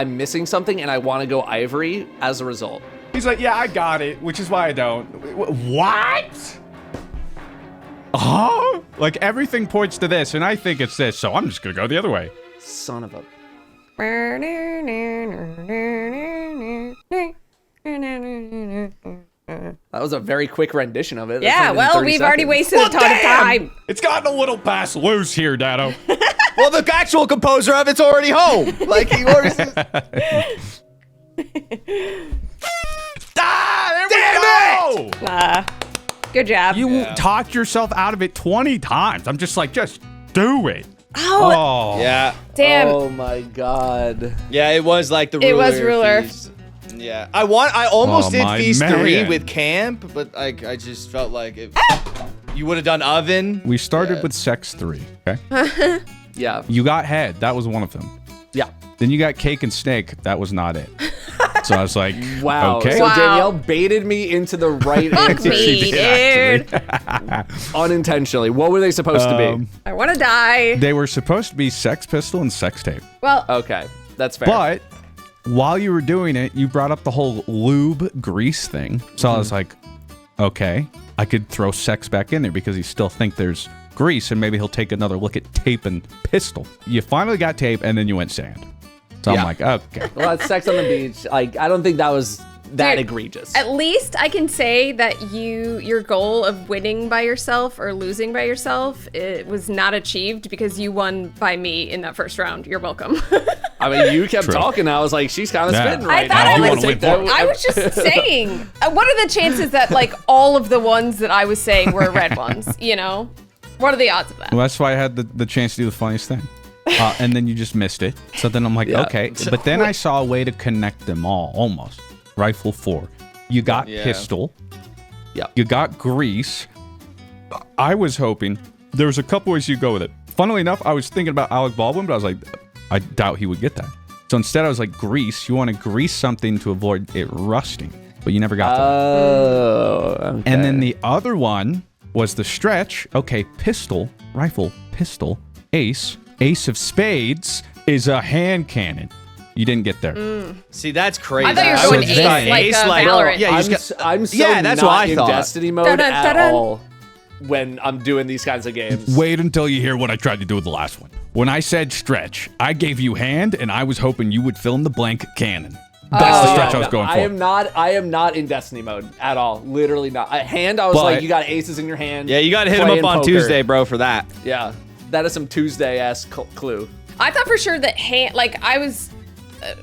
Speaker 2: missing something, and I want to go Ivory as a result.
Speaker 1: He's like, yeah, I got it, which is why I don't. What? Huh? Like, everything points to this, and I think it's this, so I'm just gonna go the other way.
Speaker 2: Son of a... That was a very quick rendition of it. That's
Speaker 4: Yeah,
Speaker 2: not even
Speaker 4: well,
Speaker 2: 30
Speaker 4: we've already
Speaker 2: seconds.
Speaker 4: wasted a ton of time.
Speaker 1: It's gotten a little past loose here, Dado.
Speaker 3: Well, the actual composer of it's already home. Like he orders.
Speaker 1: There we go!
Speaker 4: Good job.
Speaker 1: You talked yourself out of it 20 times. I'm just like, just do it.
Speaker 4: Oh,
Speaker 3: Yeah.
Speaker 4: damn.
Speaker 2: Oh my god.
Speaker 3: Yeah, it was like the ruler.
Speaker 4: It was ruler.
Speaker 3: feast. Yeah. I almost
Speaker 1: Oh,
Speaker 3: did
Speaker 1: my
Speaker 3: Feast 3
Speaker 1: man.
Speaker 3: with camp, but like I just felt like it, you would have done oven.
Speaker 1: We started
Speaker 3: Yeah.
Speaker 1: with sex 3, okay?
Speaker 2: Yeah.
Speaker 1: You got head. That was one of them.
Speaker 2: Yeah.
Speaker 1: Then you got cake and snake. That was not it. So I was like,
Speaker 2: Wow.
Speaker 1: okay.
Speaker 2: So
Speaker 4: Wow.
Speaker 2: Danielle baited me into the right
Speaker 4: Fuck
Speaker 2: answer
Speaker 4: me, dude.
Speaker 2: unintentionally. What were they supposed to be?
Speaker 4: I want to die.
Speaker 1: They were supposed to be sex pistol and sex tape.
Speaker 4: Well,
Speaker 2: Okay, that's fair.
Speaker 1: But while you were doing it, you brought up the whole lube grease thing. So I was like, okay, I could throw sex back in there because you still think there's grease and maybe he'll take another look at tape and pistol. You finally got tape and then you went sand. So I'm
Speaker 2: Yeah.
Speaker 1: like, okay.
Speaker 2: Well, that's Sex on the Beach. Like, I don't think that was that
Speaker 4: Dude,
Speaker 2: egregious.
Speaker 4: at least I can say that your goal of winning by yourself or losing by yourself, it was not achieved because you won by me in that first round. You're welcome.
Speaker 2: I mean, you kept
Speaker 1: True.
Speaker 2: talking. I was like, she's kind of
Speaker 1: Yeah.
Speaker 2: spitting right
Speaker 4: thought
Speaker 2: now.
Speaker 4: I
Speaker 2: I'm
Speaker 4: was-
Speaker 2: gonna take that.
Speaker 4: I was just saying, what are the chances that like all of the ones that I was saying were red ones? You know, what are the odds of that?
Speaker 1: Well, that's why I had the chance to do the funniest thing. And then you just missed it. So then I'm like,
Speaker 2: Yeah.
Speaker 1: okay. But then I saw a way to connect them all, almost. Rifle 4. You got
Speaker 3: Yeah.
Speaker 1: pistol.
Speaker 2: Yeah.
Speaker 1: You got grease. I was hoping there was a couple ways you go with it. Funnily enough, I was thinking about Alec Baldwin, but I was like, I doubt he would get that. So instead, I was like, grease. You want to grease something to avoid it rusting. But you never got that.
Speaker 2: Oh, okay.
Speaker 1: And then the other one was the stretch. Okay, pistol, rifle, pistol, ace. Ace of spades is a hand cannon. You didn't get there.
Speaker 3: See, that's crazy.
Speaker 4: I thought you were
Speaker 1: So
Speaker 4: going
Speaker 1: it's
Speaker 4: ace
Speaker 1: not
Speaker 4: like
Speaker 3: ace,
Speaker 4: Valorant.
Speaker 3: yeah, you
Speaker 2: I'm,
Speaker 3: just got,
Speaker 2: I'm so
Speaker 3: yeah, that's
Speaker 2: not
Speaker 3: what I
Speaker 2: in
Speaker 3: thought.
Speaker 2: Destiny mode
Speaker 4: Dun-dun,
Speaker 2: at
Speaker 4: dun-dun.
Speaker 2: all when I'm doing these kinds of games.
Speaker 1: Wait until you hear what I tried to do with the last one. When I said stretch, I gave you hand, and I was hoping you would fill in the blank cannon. That's the stretch I was going for.
Speaker 2: I am not in Destiny mode at all. Literally not. Hand, I was
Speaker 1: But-
Speaker 2: like, you got aces in your hand.
Speaker 3: Yeah, you got to hit him
Speaker 2: playing
Speaker 3: up on
Speaker 2: poker.
Speaker 3: Tuesday, bro, for that.
Speaker 2: Yeah, that is some Tuesday-ass clue.
Speaker 4: I thought for sure that I was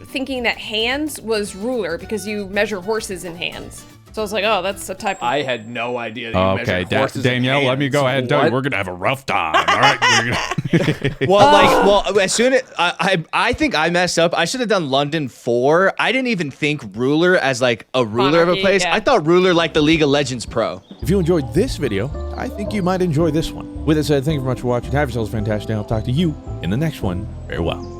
Speaker 4: thinking that hands was ruler because you measure horses in hands. So I was like, oh, that's a type of.
Speaker 2: I had no idea that you
Speaker 1: Okay,
Speaker 2: measured horses in
Speaker 1: Danielle, let me
Speaker 2: hands.
Speaker 1: go ahead and tell you,
Speaker 2: What?
Speaker 1: we're going to have a rough time. All right?
Speaker 3: Well, as soon as I think I messed up. I should have done London 4. I didn't even think ruler as like a ruler of a
Speaker 4: Monarchy,
Speaker 3: place.
Speaker 4: yeah.
Speaker 3: I thought ruler like the League of Legends Pro.
Speaker 5: If you enjoyed this video, I think you might enjoy this one. With that said, thank you very much for watching. Have yourselves a fantastic day. I'll talk to you in the next one. Farewell.